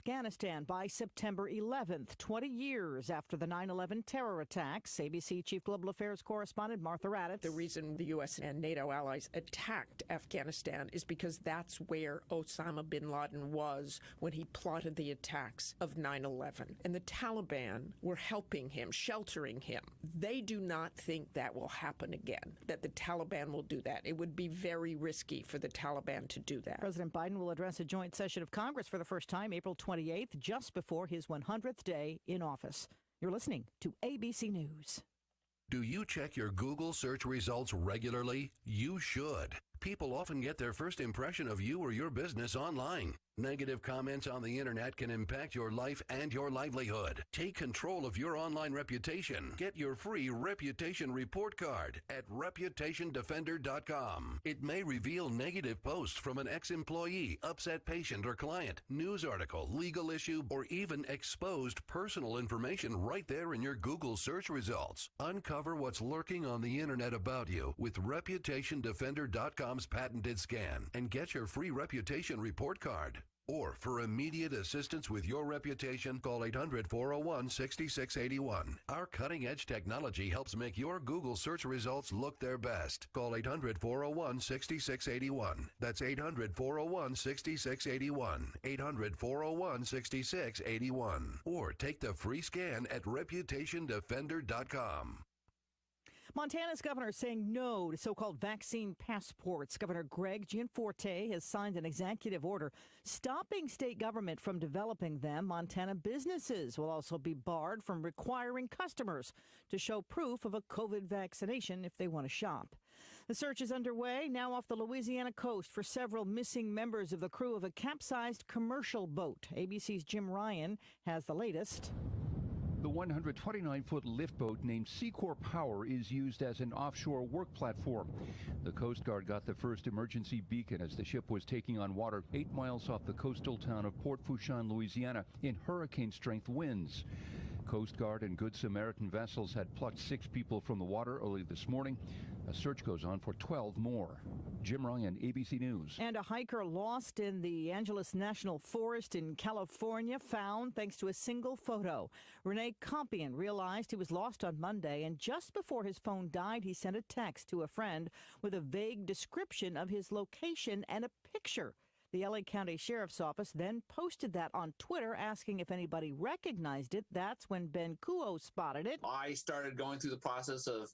Afghanistan by September 11th, 20 years after the 9/11 terror attacks. ABC Chief Global Affairs Correspondent Martha Raddatz. The reason the U.S. and NATO allies attacked Afghanistan is because that's where Osama bin Laden was when he plotted the attacks of 9/11. And the Taliban were helping him, sheltering him. They do not think that will happen again, that the Taliban will do that. It would be very risky for the Taliban to do that. President Biden will address a joint session of Congress for the first time April 28th, just before his 100th day in office. You're listening to ABC News. Do you check your Google search results regularly? You should. People often get their first impression of you or your business online. Negative comments on the internet can impact your life and your livelihood. Take control of your online reputation. Get your free reputation report card at reputationdefender.com. It may reveal negative posts from an ex-employee, upset patient or client, news article, legal issue, or even exposed personal information right there in your Google search results. Uncover what's lurking on the internet about you with reputationdefender.com's patented scan and get your free reputation report card. Or for immediate assistance with your reputation, call 800-401-6681. Our cutting-edge technology helps make your Google search results look their best. Call 800-401-6681. That's 800-401-6681. 800-401-6681. Or take the free scan at reputationdefender.com. Montana's governor is saying no to so-called vaccine passports. Governor Greg Gianforte has signed an executive order stopping state government from developing them. Montana businesses will also be barred from requiring customers to show proof of a COVID vaccination if they want to shop. The search is underway now off the Louisiana coast for several missing members of the crew of a capsized commercial boat. ABC's Jim Ryan has the latest. The 129-foot lift boat named Seacorp Power is used as an offshore work platform. The Coast Guard got the first emergency beacon as the ship was taking on water 8 miles off the coastal town of Port Fourchon, Louisiana, in hurricane-strength winds. Coast Guard and Good Samaritan vessels had plucked 6 people from the water early this morning. A search goes on for 12 more. Jim Ryan, ABC News. And a hiker lost in the Angeles National Forest in California found thanks to a single photo. Renee Compion realized he was lost on Monday, and just before his phone died, he sent a text to a friend with a vague description of his location and a picture. The LA County Sheriff's Office then posted that on Twitter, asking if anybody recognized it. That's when Ben Kuo spotted it. I started going through the process of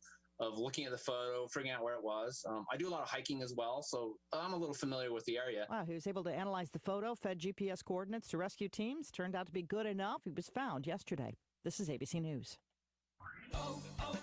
looking at the photo, figuring out where it was. I do a lot of hiking as well, so I'm a little familiar with the area. Wow, he was able to analyze the photo, fed GPS coordinates to rescue teams. Turned out to be good enough. He was found yesterday. This is ABC News. O'Reilly.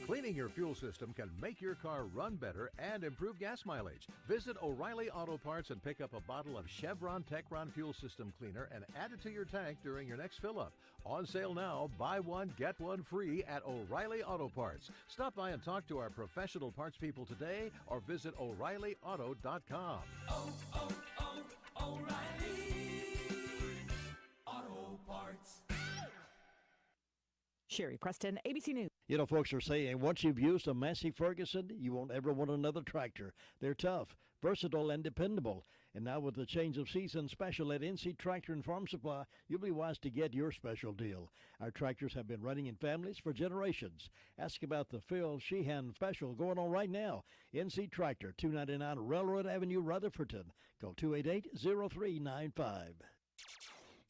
Cleaning your fuel system can make your car run better and improve gas mileage. Visit O'Reilly Auto Parts and pick up a bottle of Chevron Techron Fuel System Cleaner and add it to your tank during your next fill-up. On sale now, buy one, get one free at O'Reilly Auto Parts. Stop by and talk to our professional parts people today or visit O'ReillyAuto.com. O'Reilly Auto Parts. Sherry Preston, ABC News. You know, folks are saying once you've used a Massey Ferguson, you won't ever want another tractor. They're tough, versatile, and dependable. And now with the change of season special at NC Tractor and Farm Supply, you'll be wise to get your special deal. Our tractors have been running in families for generations. Ask about the Phil Sheehan special going on right now. NC Tractor, 299 Railroad Avenue, Rutherfordton. Call 288-0395.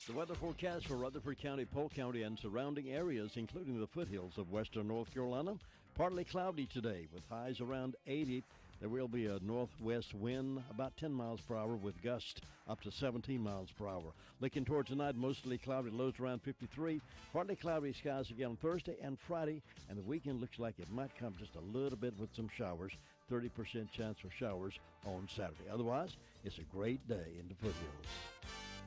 The weather forecast for Rutherford County, Polk County, and surrounding areas, including the foothills of western North Carolina. Partly cloudy today with highs around 80. There will be a northwest wind about 10 miles per hour with gusts up to 17 miles per hour. Looking towards tonight, mostly cloudy, lows around 53. Partly cloudy skies again on Thursday and Friday, and the weekend looks like it might come just a little bit with some showers. 30% chance for showers on Saturday. Otherwise, it's a great day in the foothills.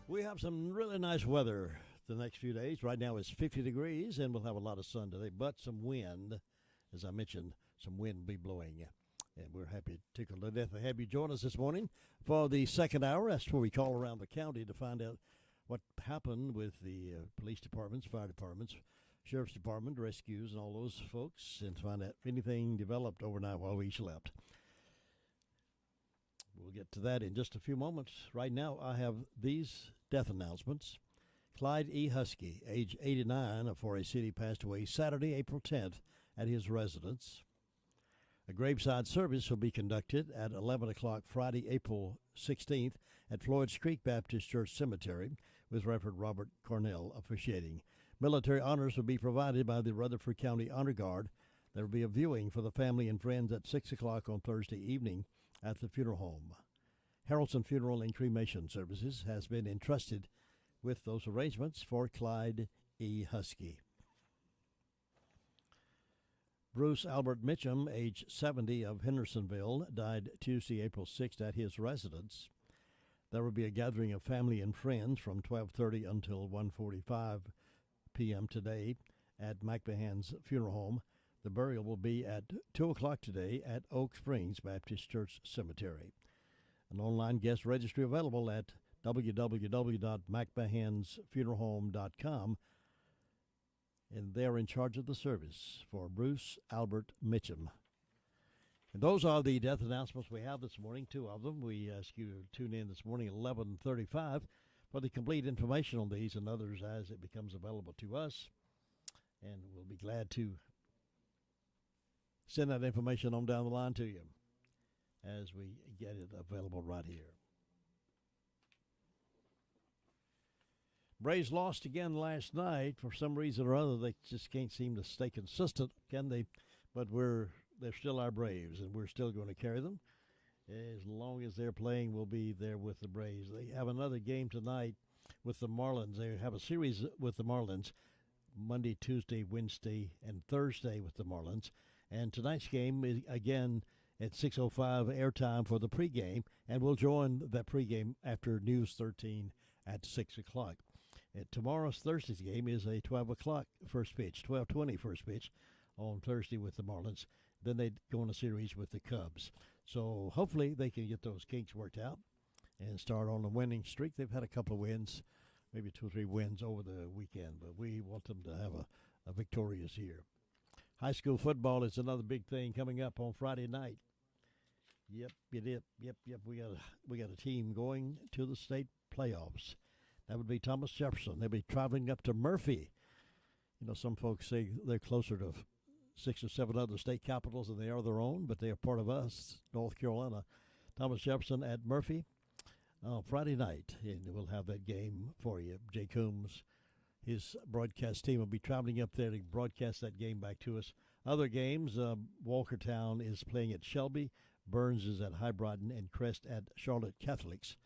We have some really nice weather the next few days. Right now it's 50 degrees, and we'll have a lot of sun today, but some wind. As I mentioned, some wind will be blowing. And we're happy, tickled to death to have you join us this morning for the second hour. That's where we call around the county to find out what happened with the police departments, fire departments, sheriff's department, rescues, and all those folks, and to find out if anything developed overnight while we slept. We'll get to that in just a few moments. Right now, I have these death announcements. Clyde E. Husky, age 89, of Forest City, passed away Saturday, April 10th at his residence. A graveside service will be conducted at 11 o'clock Friday, April 16th at Floyd's Creek Baptist Church Cemetery, with Reverend Robert Cornell officiating. Military honors will be provided by the Rutherford County Honor Guard. There will be a viewing for the family and friends at 6 o'clock on Thursday evening at the funeral home. Harrelson Funeral and Cremation Services has been entrusted with those arrangements for Clyde E. Husky. Bruce Albert Mitchum, age 70, of Hendersonville, died Tuesday, April 6th at his residence. There will be a gathering of family and friends from 12:30 until 1:45 p.m. today at McMahon's Funeral Home. The burial will be at 2 o'clock today at Oak Springs Baptist Church Cemetery. An online guest registry available at www.mcmahansfuneralhome.com, and they're in charge of the service for Bruce Albert Mitchum. And those are the death announcements we have this morning, 2 of them. We ask you to tune in this morning at 11:35 for the complete information on these and others as it becomes available to us. And we'll be glad to send that information on down the line to you as we get it available right here. Braves lost again last night. For some reason or other, they just can't seem to stay consistent, can they? But they're still our Braves, and we're still going to carry them. As long as they're playing, we'll be there with the Braves. They have another game tonight with the Marlins. They have a series with the Marlins Monday, Tuesday, Wednesday, and Thursday with the Marlins. And tonight's game is again at 6:05 airtime for the pregame, and we'll join that pregame after News 13 at 6 o'clock. Tomorrow's Thursday's game is a 12 o'clock first pitch, 12:20 first pitch on Thursday with the Marlins. Then they go on a series with the Cubs. So hopefully they can get those kinks worked out and start on a winning streak. They've had a couple of wins, maybe 2 or 3 wins over the weekend, but we want them to have a victorious year. High school football is another big thing coming up on Friday night. Yep. We got a team going to the state playoffs. That would be Thomas Jefferson. They'll be traveling up to Murphy. You know, some folks say they're closer to 6 or 7 other state capitals than they are their own, but they are part of us, North Carolina. Thomas Jefferson at Murphy Friday night, and we'll have that game for you. Jay Coombs, his broadcast team will be traveling up there to broadcast that game back to us. Other games, Walkertown is playing at Shelby, Burns is at High Broughton, and Crest at Charlotte Catholics,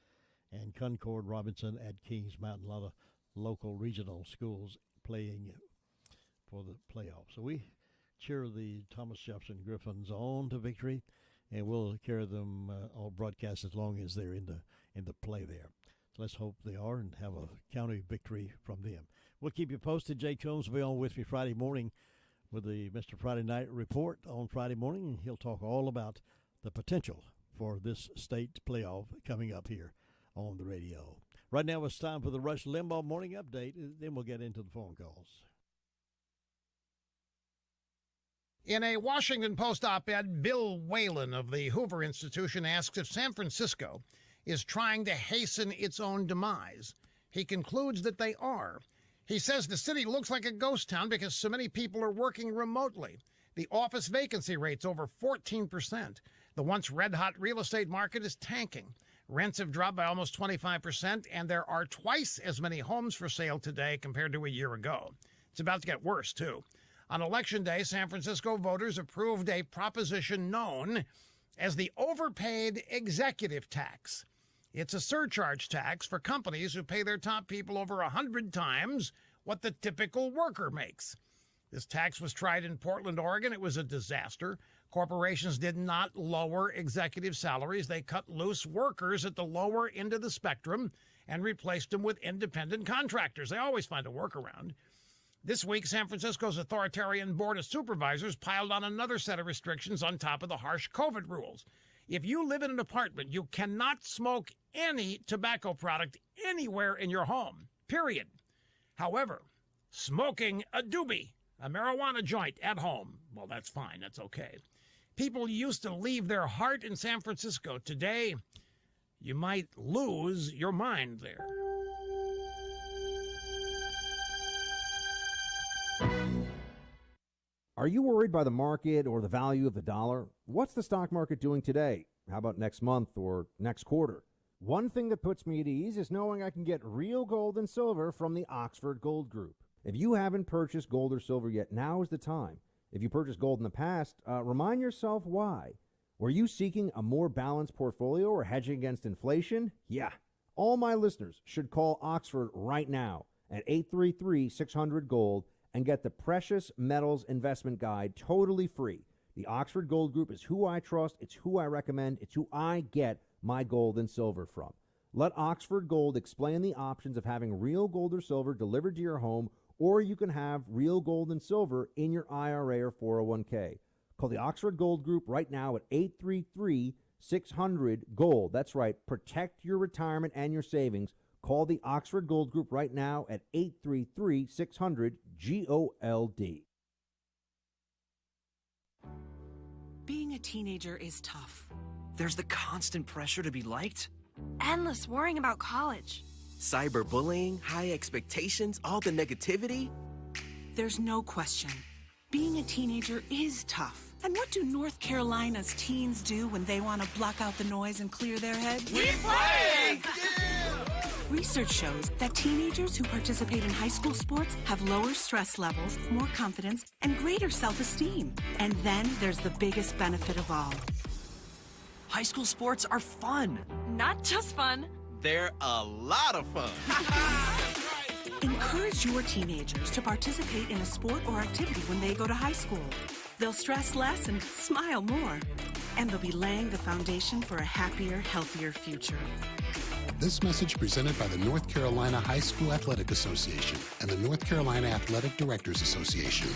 and Concord Robinson at Kings Mountain. A lot of local regional schools playing for the playoffs. So we cheer the Thomas Jefferson Griffins on to victory, and we'll carry them all broadcast as long as they're in the play there. So let's hope they are and have a county victory from them. We'll keep you posted. Jay Combs will be on with me Friday morning with the Mr. Friday Night Report on Friday morning, and he'll talk all about the potential for this state playoff coming up here on the radio. Right now it's time for the Rush Limbaugh Morning Update, then we'll get into the phone calls. In a Washington Post op-ed, Bill Whalen of the Hoover Institution asks if San Francisco is trying to hasten its own demise. He concludes that they are. He says the city looks like a ghost town because so many people are working remotely. The office vacancy rate's over 14%. The once red-hot real estate market is tanking. Rents have dropped by almost 25%, and there are twice as many homes for sale today compared to a year ago. It's about to get worse, too. On Election Day, San Francisco voters approved a proposition known as the overpaid executive tax. It's a surcharge tax for companies who pay their top people over 100 times what the typical worker makes. This tax was tried in Portland, Oregon. It was a disaster. Corporations did not lower executive salaries. They cut loose workers at the lower end of the spectrum and replaced them with independent contractors. They always find a workaround. This week, San Francisco's authoritarian board of supervisors piled on another set of restrictions on top of the harsh COVID rules. If you live in an apartment, you cannot smoke any tobacco product anywhere in your home, period. However, smoking a doobie, a marijuana joint at home, well, that's fine. That's okay. People used to leave their heart in San Francisco. Today, you might lose your mind there. Are you worried by the market or the value of the dollar? What's the stock market doing today? How about next month or next quarter? One thing that puts me at ease is knowing I can get real gold and silver from the Oxford Gold Group. If you haven't purchased gold or silver yet, now is the time. If you purchased gold in the past, remind yourself why. Were you seeking a more balanced portfolio or hedging against inflation? Yeah. All my listeners should call Oxford right now at 833-600-GOLD and get the Precious Metals Investment Guide totally free. The Oxford Gold Group is who I trust, it's who I recommend, it's who I get my gold and silver from. Let Oxford Gold explain the options of having real gold or silver delivered to your home, or you can have real gold and silver in your IRA or 401k. Call the Oxford Gold Group right now at 833-600-GOLD. That's right, protect your retirement and your savings. Call the Oxford Gold Group right now at 833-600-GOLD. Being a teenager is tough. There's the constant pressure to be liked. Endless worrying about college. Cyberbullying, high expectations, all the negativity. There's no question. Being a teenager is tough. And what do North Carolina's teens do when they want to block out the noise and clear their heads? We play! Research shows that teenagers who participate in high school sports have lower stress levels, more confidence, and greater self-esteem. And then there's the biggest benefit of all. High school sports are fun. Not just fun. They're a lot of fun. Encourage your teenagers to participate in a sport or activity when they go to high school. They'll stress less and smile more. And they'll be laying the foundation for a happier, healthier future. This message presented by the North Carolina High School Athletic Association and the North Carolina Athletic Directors Association.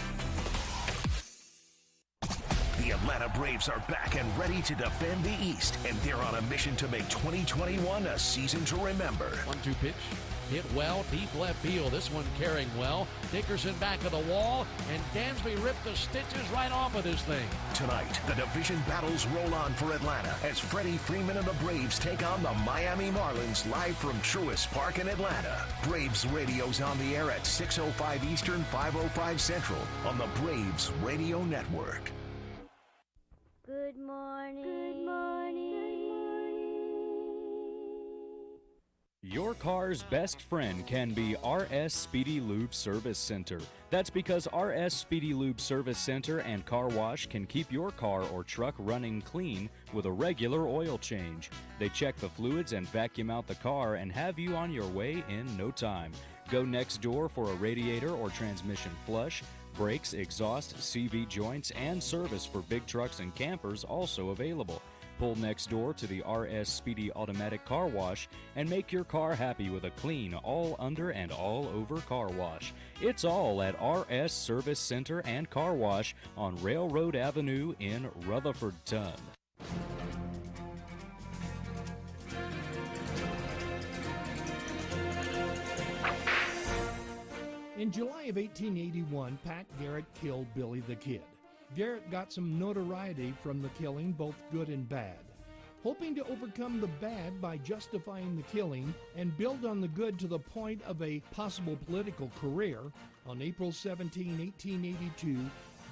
The Atlanta Braves are back and ready to defend the East, and they're on a mission to make 2021 a season to remember. 1-2 pitch. Hit well, deep left field. This one carrying well. Dickerson back of the wall, and Dansby ripped the stitches right off of this thing. Tonight, the division battles roll on for Atlanta as Freddie Freeman and the Braves take on the Miami Marlins live from Truist Park in Atlanta. Braves radio's on the air at 6:05 Eastern, 5:05 Central on the Braves Radio Network. Good morning. Good morning. Your car's best friend can be RS Speedy Lube Service Center. That's because RS Speedy Lube Service Center and Car Wash can keep your car or truck running clean with a regular oil change. They check the fluids and vacuum out the car and have you on your way in no time. Go next door for a radiator or transmission flush. Brakes, exhaust, CV joints, and service for big trucks and campers also available. Pull next door to the RS Speedy Automatic Car Wash and make your car happy with a clean, all under and all over car wash. It's all at RS Service Center and Car Wash on Railroad Avenue in Rutherfordton. In July of 1881, Pat Garrett killed Billy the Kid. Garrett got some notoriety from the killing, both good and bad. Hoping to overcome the bad by justifying the killing and build on the good to the point of a possible political career, on April 17, 1882,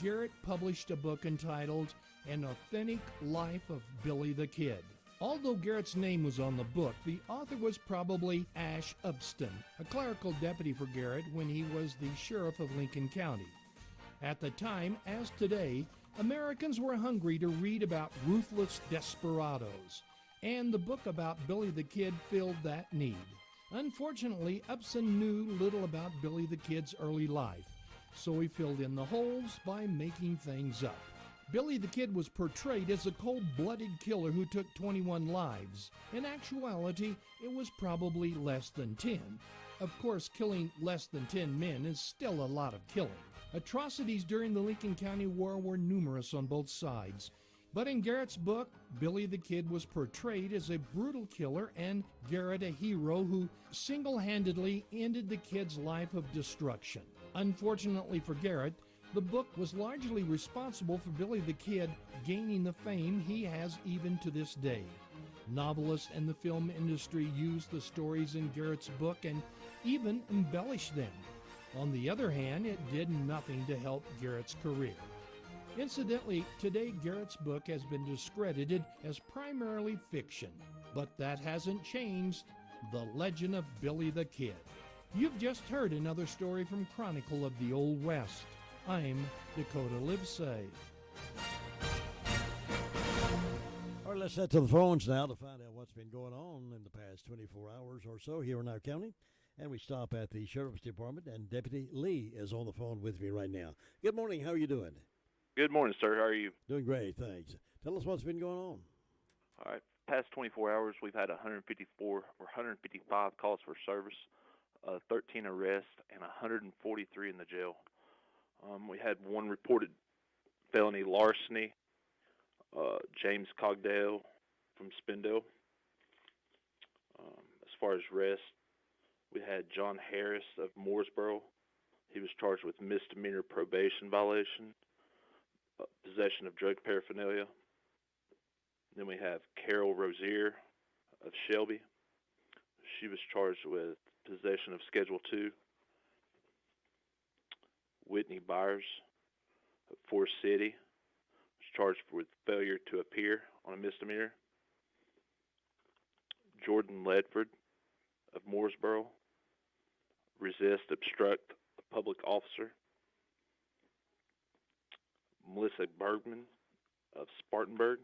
Garrett published a book entitled An Authentic Life of Billy the Kid. Although Garrett's name was on the book, the author was probably Ash Upston, a clerical deputy for Garrett when he was the sheriff of Lincoln County. At the time, as today, Americans were hungry to read about ruthless desperados, and the book about Billy the Kid filled that need. Unfortunately, Upson knew little about Billy the Kid's early life, so he filled in the holes by making things up. Billy the Kid was portrayed as a cold-blooded killer who took 21 lives. In actuality, it was probably less than 10. Of course, killing less than 10 men is still a lot of killing. Atrocities during the Lincoln County War were numerous on both sides. But in Garrett's book, Billy the Kid was portrayed as a brutal killer and Garrett a hero who single-handedly ended the kid's life of destruction. Unfortunately for Garrett, the book was largely responsible for Billy the Kid gaining the fame he has even to this day. Novelists and the film industry used the stories in Garrett's book and even embellished them. On the other hand, it did nothing to help Garrett's career. Incidentally, today Garrett's book has been discredited as primarily fiction, but that hasn't changed the legend of Billy the Kid. You've just heard another story from Chronicle of the Old West. I'm Dakota Livesay. All right, let's head to the phones now to find out what's been going on in the past 24 hours or so here in our county. And we stop at the Sheriff's Department, and Deputy Lee is on the phone with me right now. Good morning. How are you doing? Good morning, sir. How are you? Doing great, thanks. Tell us what's been going on. All right. Past 24 hours, we've had 155 calls for service, 13 arrests, and 143 in the jail. We had one reported felony larceny, James Cogdale from Spindale. As far as arrests, we had John Harris of Mooresboro. He was charged with misdemeanor probation violation, possession of drug paraphernalia. Then we have Carol Rozier of Shelby. She was charged with possession of Schedule II. Whitney Byers of Forest City was charged with failure to appear on a misdemeanor. Jordan Ledford of Mooresboro, resist, obstruct a public officer. Melissa Bergman of Spartanburg,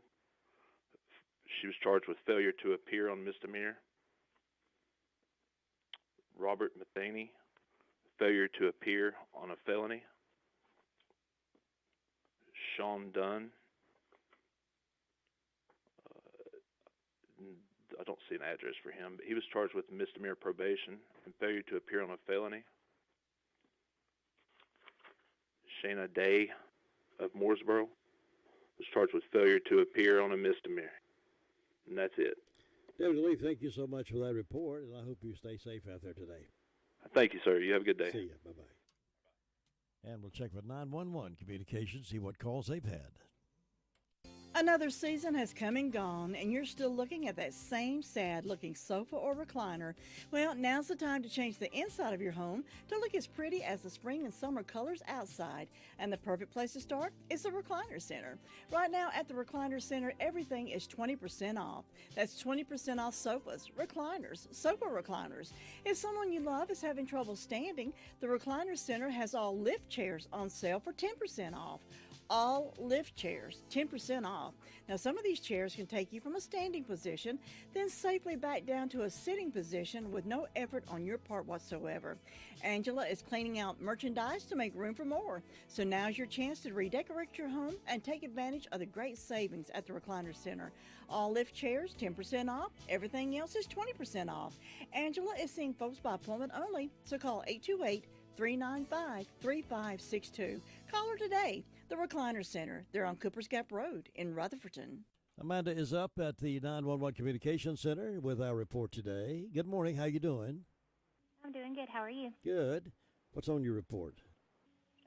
she was charged with failure to appear on misdemeanor. Robert Matheny, failure to appear on a felony. Sean Dunn, I don't see an address for him, but he was charged with misdemeanor probation and failure to appear on a felony. Shayna Day of Mooresboro was charged with failure to appear on a misdemeanor. And that's it. David Lee, thank you so much for that report, and I hope you stay safe out there today. Thank you, sir. You have a good day. See you. Bye-bye. And we'll check with 911 communications, see what calls they've had. Another season has come and gone, and you're still looking at that same sad-looking sofa or recliner. Well, now's the time to change the inside of your home to look as pretty as the spring and summer colors outside. And the perfect place to start is the Recliner Center. Right now at the Recliner Center, everything is 20% off. That's 20% off sofas, recliners, sofa recliners. If someone you love is having trouble standing, the Recliner Center has all lift chairs on sale for 10% off. All lift chairs, 10% off. Now, some of these chairs can take you from a standing position, then safely back down to a sitting position with no effort on your part whatsoever. Angela is cleaning out merchandise to make room for more. So now's your chance to redecorate your home and take advantage of the great savings at the Recliner Center. All lift chairs, 10% off. Everything else is 20% off. Angela is seeing folks by appointment only, so call 828-395-3562. Call her today. The Recliner Center. They're on Cooper's Gap Road in Rutherfordton. Amanda is up at the 911 Communications Center with our report today. Good morning. How you doing? I'm doing good. How are you? Good. What's on your report?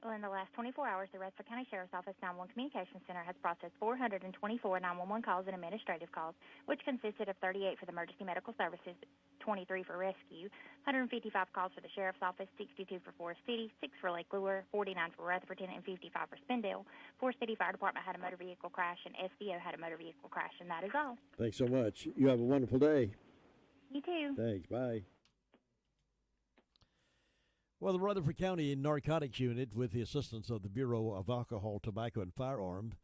Well, in the last 24 hours, the Rutherford County Sheriff's Office 911 Communications Center has processed 424 911 calls and administrative calls, which consisted of 38 for the emergency medical services, 23 for rescue, 155 calls for the Sheriff's Office, 62 for Forest City, 6 for Lake Lure, 49 for Rutherfordton, and 55 for Spindale. Forest City Fire Department had a motor vehicle crash, and SDO had a motor vehicle crash, and that is all. Thanks so much. You have a wonderful day. You too. Thanks. Bye. Well, the Rutherford County Narcotics Unit, with the assistance of the Bureau of Alcohol, Tobacco, and Firearms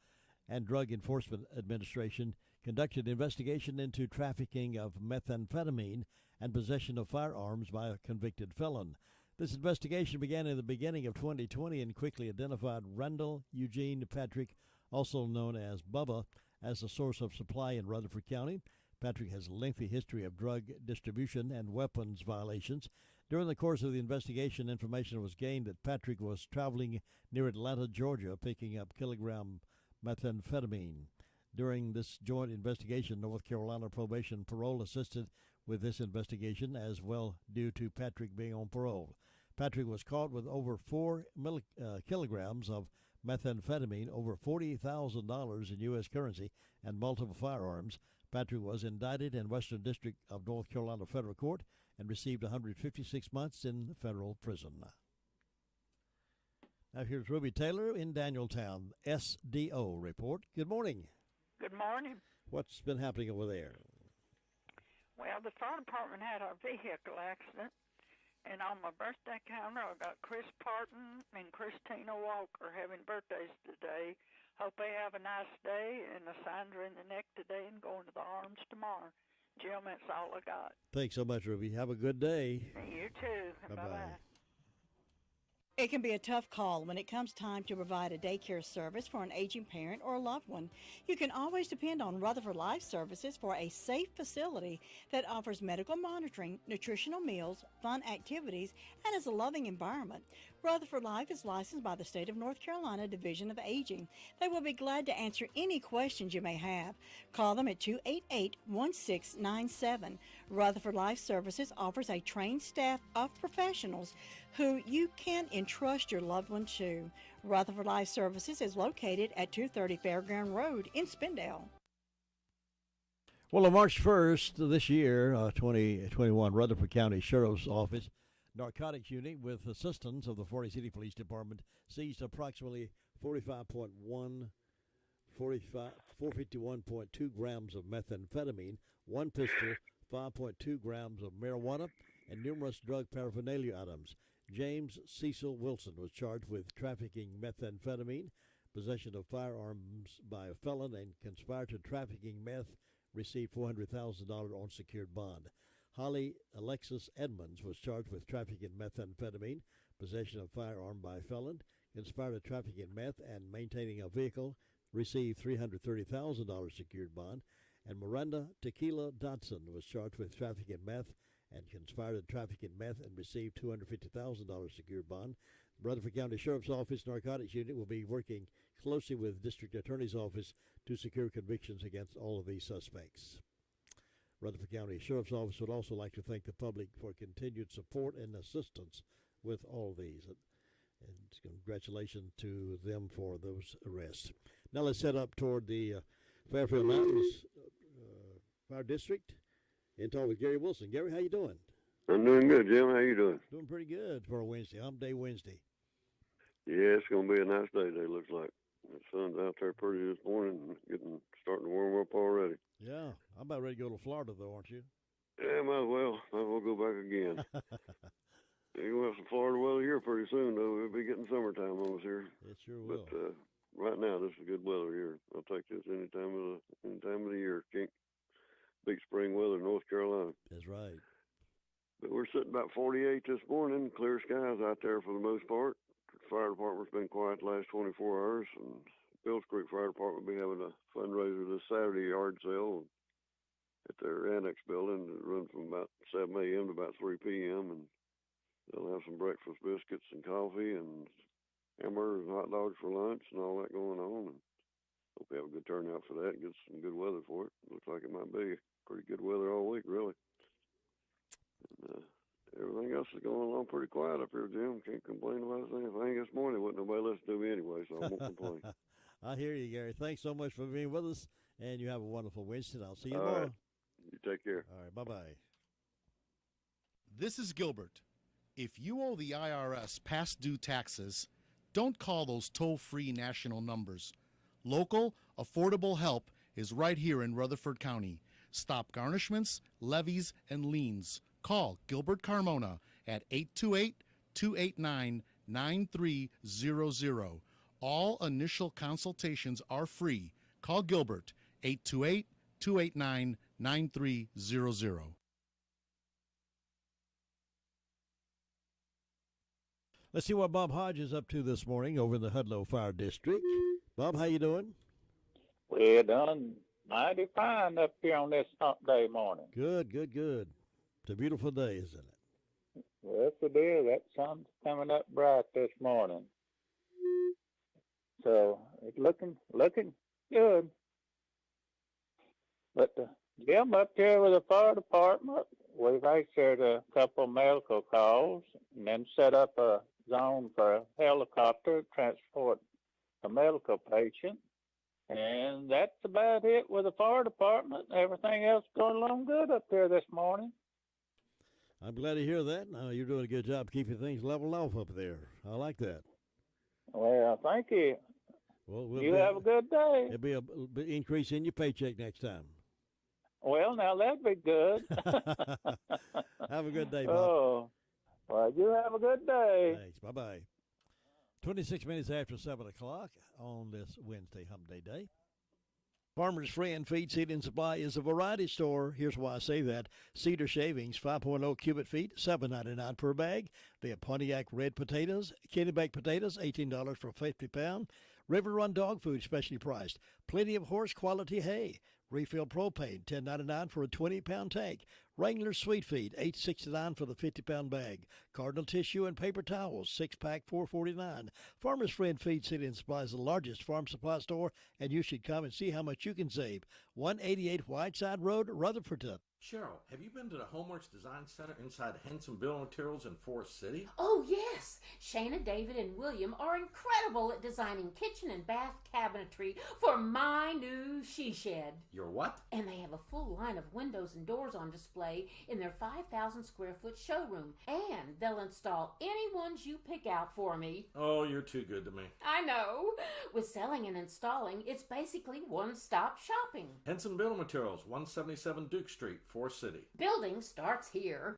and Drug Enforcement Administration, conducted an investigation into trafficking of methamphetamine and possession of firearms by a convicted felon. This investigation began in the beginning of 2020 and quickly identified Randall Eugene Patrick, also known as Bubba, as the source of supply in Rutherford County. Patrick has a lengthy history of drug distribution and weapons violations. During the course of the investigation, information was gained that Patrick was traveling near Atlanta, Georgia, picking up kilogram methamphetamine. During this joint investigation, North Carolina Probation Parole assisted with this investigation as well due to Patrick being on parole. Patrick was caught with over 4 kilograms of methamphetamine, over $40,000 in U.S. currency, and multiple firearms. Patrick was indicted in Western District of North Carolina Federal Court and received 156 months in federal prison. Now here's Ruby Taylor in Danieltown, SDO report. Good morning. Good morning. What's been happening over there? Well, the fire department had a vehicle accident, and on my birthday counter, I got Chris Parton and Christina Walker having birthdays today. Hope they have a nice day, and the signs are in the neck today and going to the arms tomorrow. Jim, that's all I got. Thanks so much, Ruby. Have a good day. You too. Bye-bye. It can be a tough call when it comes time to provide a daycare service for an aging parent or a loved one. You can always depend on Rutherford Life Services for a safe facility that offers medical monitoring, nutritional meals, fun activities, and is a loving environment. Rutherford Life is licensed by the State of North Carolina Division of Aging. They will be glad to answer any questions you may have. Call them at 288-1697. Rutherford Life Services offers a trained staff of professionals who you can entrust your loved one to. Rutherford Life Services is located at 230 Fairground Road in Spindale. Well, on March 1st this year, 2021, Rutherford County Sheriff's Office Narcotics Unit, with assistance of the Florida City Police Department, seized approximately 451.2 grams of methamphetamine, one pistol, 5.2 grams of marijuana, and numerous drug paraphernalia items. James Cecil Wilson was charged with trafficking methamphetamine, possession of firearms by a felon, and conspired to trafficking meth, received $400,000 on secured bond. Holly Alexis Edmonds was charged with trafficking methamphetamine, possession of firearm by a felon, conspired to trafficking meth, and maintaining a vehicle, received $330,000 secured bond. And Miranda Tequila Dodson was charged with trafficking meth and conspired to trafficking meth and received $250,000 secured bond. The Rutherford County Sheriff's Office Narcotics Unit will be working closely with District Attorney's Office to secure convictions against all of these suspects. Rutherford County Sheriff's Office would also like to thank the public for continued support and assistance with all of these. And congratulations to them for those arrests. Now let's head up toward the Fairfield Mountains Fire District and talk with Gary Wilson. Gary, how you doing? I'm doing good, Jim. How you doing? Doing pretty good for a Wednesday, Hump Day Wednesday. Yeah, it's going to be a nice day today, looks like. The sun's out there pretty this morning, starting to warm up already. Yeah, I'm about ready to go to Florida, though, aren't you? Yeah, might as well go back again. You'll have some Florida weather here pretty soon, though. We'll be getting summertime on us here. It sure will. But right now, this is good weather here. I'll take this any time of the year. Can't beat spring weather in North Carolina. That's right. But we're sitting about 48 this morning. Clear skies out there for the most part. The fire department's been quiet the last 24 hours, and Bills Creek Fire Department will be having a fundraiser this Saturday, yard sale at their annex building. It runs from about 7 a.m. to about 3 p.m., and they'll have some breakfast biscuits and coffee and hamburgers and hot dogs for lunch and all that going on. And hope we have a good turnout for that and get some good weather for it. Looks like it might be pretty good weather all week, really. And, everything else is going along pretty quiet up here, Jim. Can't complain about anything this morning. Wasn't nobody listening to me anyway, so I won't complain. I hear you, Gary. Thanks so much for being with us, and you have a wonderful Wednesday. I'll see you tomorrow. Right. You take care. All right, bye-bye. This is Gilbert. If you owe the IRS past due taxes, don't call those toll-free national numbers. Local, affordable help is right here in Rutherford County. Stop garnishments, levies, and liens. Call Gilbert Carmona at 828-289-9300. All initial consultations are free. Call Gilbert, 828-289-9300. Let's see what Bob Hodge is up to this morning over in the Hudlow Fire District. Bob, how you doing? We're done mighty fine up here on this hump day morning. Good, good, good. It's a beautiful day, isn't it? Yes, it is. That sun's coming up bright this morning. So it's looking good. But Jim, up here with the fire department, we've answered a couple medical calls and then set up a zone for a helicopter to transport a medical patient. And that's about it with the fire department. Everything else going along good up there this morning. I'm glad to hear that. You're doing a good job keeping things leveled off up there. I like that. Well, thank you. Well, You have a good day. It'll be a increase in your paycheck next time. Well, now that'd be good. Have a good day, Bob. Oh, well, you have a good day. Thanks. Bye-bye. 26 minutes after 7 o'clock on this Wednesday Hump Day. Farmer's Friend Feed, Seed, and Supply is a variety store. Here's why I say that. Cedar shavings, 5.0 cubic feet, $7.99 per bag. They have Pontiac red potatoes, Kennebec potatoes, $18 for a 50-pound. River Run dog food, specially priced. Plenty of horse quality hay. Refill propane, $10.99 for a 20-pound tank. Wrangler Sweet Feed, $8.69 for the 50-pound bag. Cardinal Tissue and paper towels, 6-pack, $4.49. Farmer's Friend Feed, Seed, and Supply is the largest farm supply store, and you should come and see how much you can save. 188 Whiteside Road, Rutherfordton. Cheryl, have you been to the Homeworks Design Center inside Henson Building Materials in Forest City? Oh, yes. Shana, David, and William are incredible at designing kitchen and bath cabinetry for my new she shed. Your what? And they have a full line of windows and doors on display in their 5,000 square foot showroom. And they'll install any ones you pick out for me. Oh, you're too good to me. I know. With selling and installing, it's basically one-stop shopping. Henson Building Materials, 177 Duke Street, Forest City. Building starts here.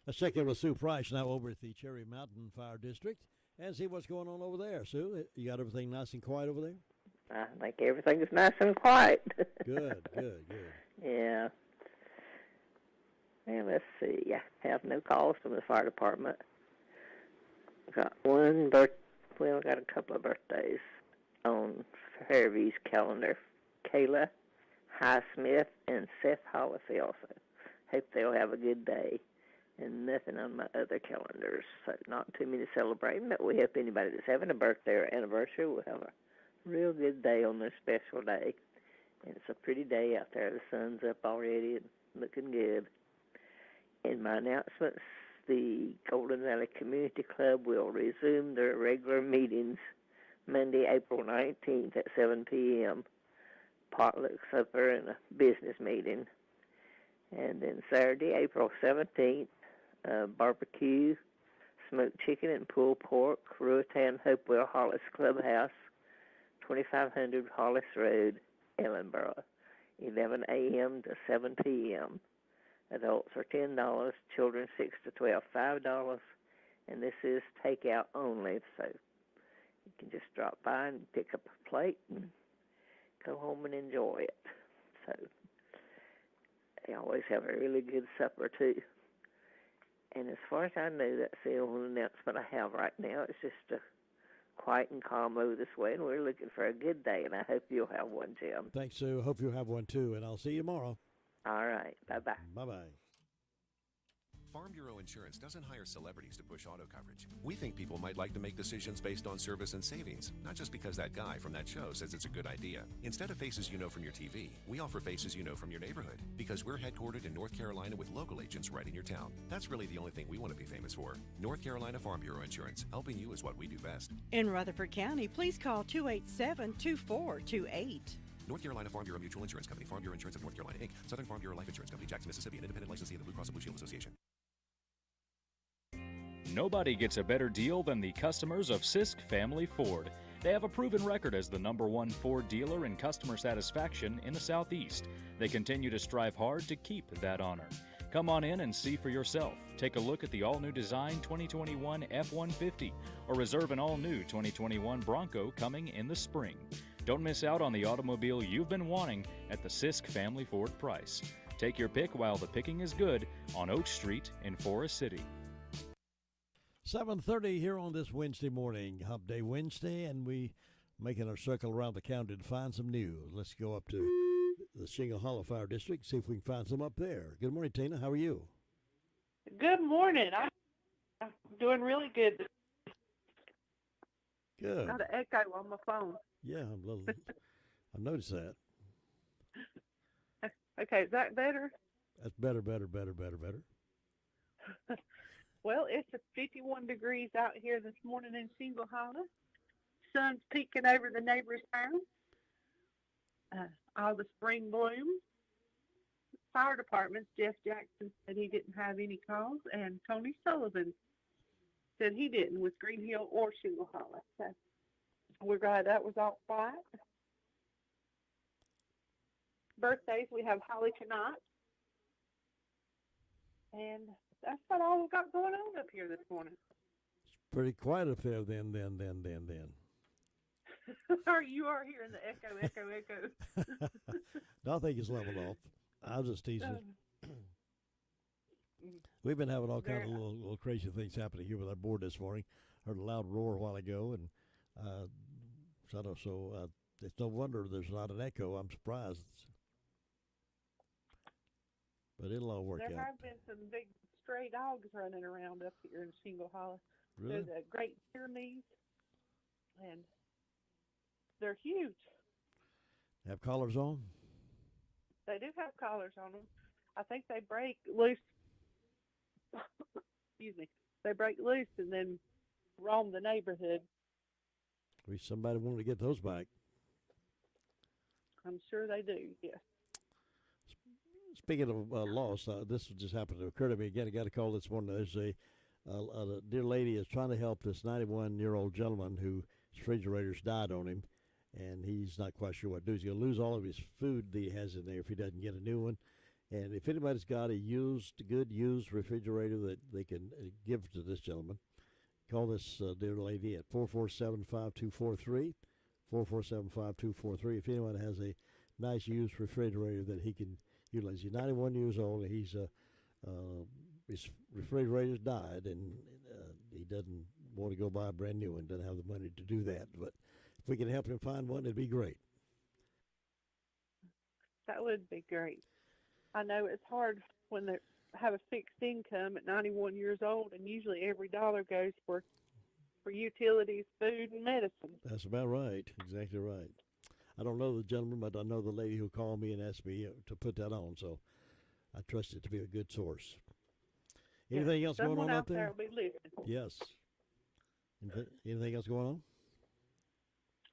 Let's check in with Sue Price now over at the Cherry Mountain Fire District and see what's going on over there. Sue, you got everything nice and quiet over there? I think everything's nice and quiet. Good. Yeah. Well, let's see. I have no calls from the fire department. Got got a couple of birthdays on Harvey's calendar. Kayla Highsmith and Seth Hollifield. So hope they'll have a good day. And nothing on my other calendars. So not too many celebrating, but we hope anybody that's having a birthday or anniversary will have a real good day on their special day. And it's a pretty day out there. The sun's up already and looking good. In my announcements, the Golden Valley Community Club will resume their regular meetings Monday, April 19th at 7 p.m. Potluck supper and a business meeting. And then Saturday, April 17th, barbecue, smoked chicken and pulled pork, Ruatan Hopewell Hollis Clubhouse, 2500 Hollis Road, Ellenboro, 11 a.m. to 7 p.m. Adults are $10, children 6 to 12, $5, and this is takeout only, so you can just drop by and pick up a plate and go home and enjoy it. So they always have a really good supper, too. And as far as I know, that's the only announcement I have right now. It's just quiet and calm over this way, and we're looking for a good day, and I hope you'll have one, Jim. Thanks, Sue. Hope you'll have one, too, and I'll see you tomorrow. All right. Bye-bye. Bye-bye. Farm Bureau Insurance doesn't hire celebrities to push auto coverage. We think people might like to make decisions based on service and savings, not just because that guy from that show says it's a good idea. Instead of faces you know from your TV, we offer faces you know from your neighborhood, because we're headquartered in North Carolina with local agents right in your town. That's really the only thing we want to be famous for. North Carolina Farm Bureau Insurance. Helping you is what we do best. In Rutherford County, please call 287-2428. North Carolina Farm Bureau Mutual Insurance Company, Farm Bureau Insurance of North Carolina, Inc., Southern Farm Bureau Life Insurance Company, Jackson, Mississippi, an independent licensee of the Blue Cross and Blue Shield Association. Nobody gets a better deal than the customers of Sisk Family Ford. They have a proven record as the #1 Ford dealer in customer satisfaction in the Southeast. They continue to strive hard to keep that honor. Come on in and see for yourself. Take a look at the all-new design 2021 F-150 or reserve an all-new 2021 Bronco coming in the spring. Don't miss out on the automobile you've been wanting at the Sisk Family Ford price. Take your pick while the picking is good on Oak Street in Forest City. 7:30 here on this Wednesday morning, Hump Day Wednesday, and we making our circle around the county to find some news. Let's go up to the Shingle Hollow Fire District, see if we can find some up there. Good morning, Tina. How are you? Good morning. I'm doing really good. Good. Got an echo on my phone. Yeah, I noticed that. Okay, is that better? That's better. Well, it's 51 degrees out here this morning in Shingle Hollow. Sun's peeking over the neighbor's house. All the spring blooms. Fire department, Jeff Jackson said he didn't have any calls, and Tony Sullivan said he didn't with Green Hill or Shingle Hollow. So we're glad that was all right. Birthdays, we have Holly tonight. And that's about all we've got going on up here this morning. Pretty quiet up there then. You are hearing the echo. No, I think it's leveled off. I was just teasing. We've been having all kinds of little crazy things happening here with our board this morning. Heard a loud roar a while ago, and so it's no wonder there's not an echo. I'm surprised. But it'll all work out. There have been some big stray dogs running around up here in Shingle Hollow. Really? There's a Great Pyrenees, and they're huge. Have collars on? They do have collars on them. I think they break loose. Excuse me. They break loose and then roam the neighborhood. Wish somebody wanted to get those back. I'm sure they do, yes. Speaking of loss, this just happened to occur to me again. I got a call this morning. There's a dear lady is trying to help this 91-year-old gentleman whose refrigerators died on him, and he's not quite sure what to do. He's going to lose all of his food that he has in there if he doesn't get a new one. And if anybody's got a good used refrigerator that they can give to this gentleman, call this dear lady at 447-5243, 447-5243. If anyone has a nice used refrigerator that he can utilize. He's 91 years old, and his refrigerator's died, and he doesn't want to go buy a brand new one, doesn't have the money to do that. But if we can help him find one, it'd be great. That would be great. I know it's hard when they have a fixed income at 91 years old, and usually every dollar goes for utilities, food, and medicine. That's about right. Exactly right. I don't know the gentleman, but I know the lady who called me and asked me to put that on, so I trust it to be a good source. Anything else going on up there? Someone out there will be listening. Yes. Anything else going on?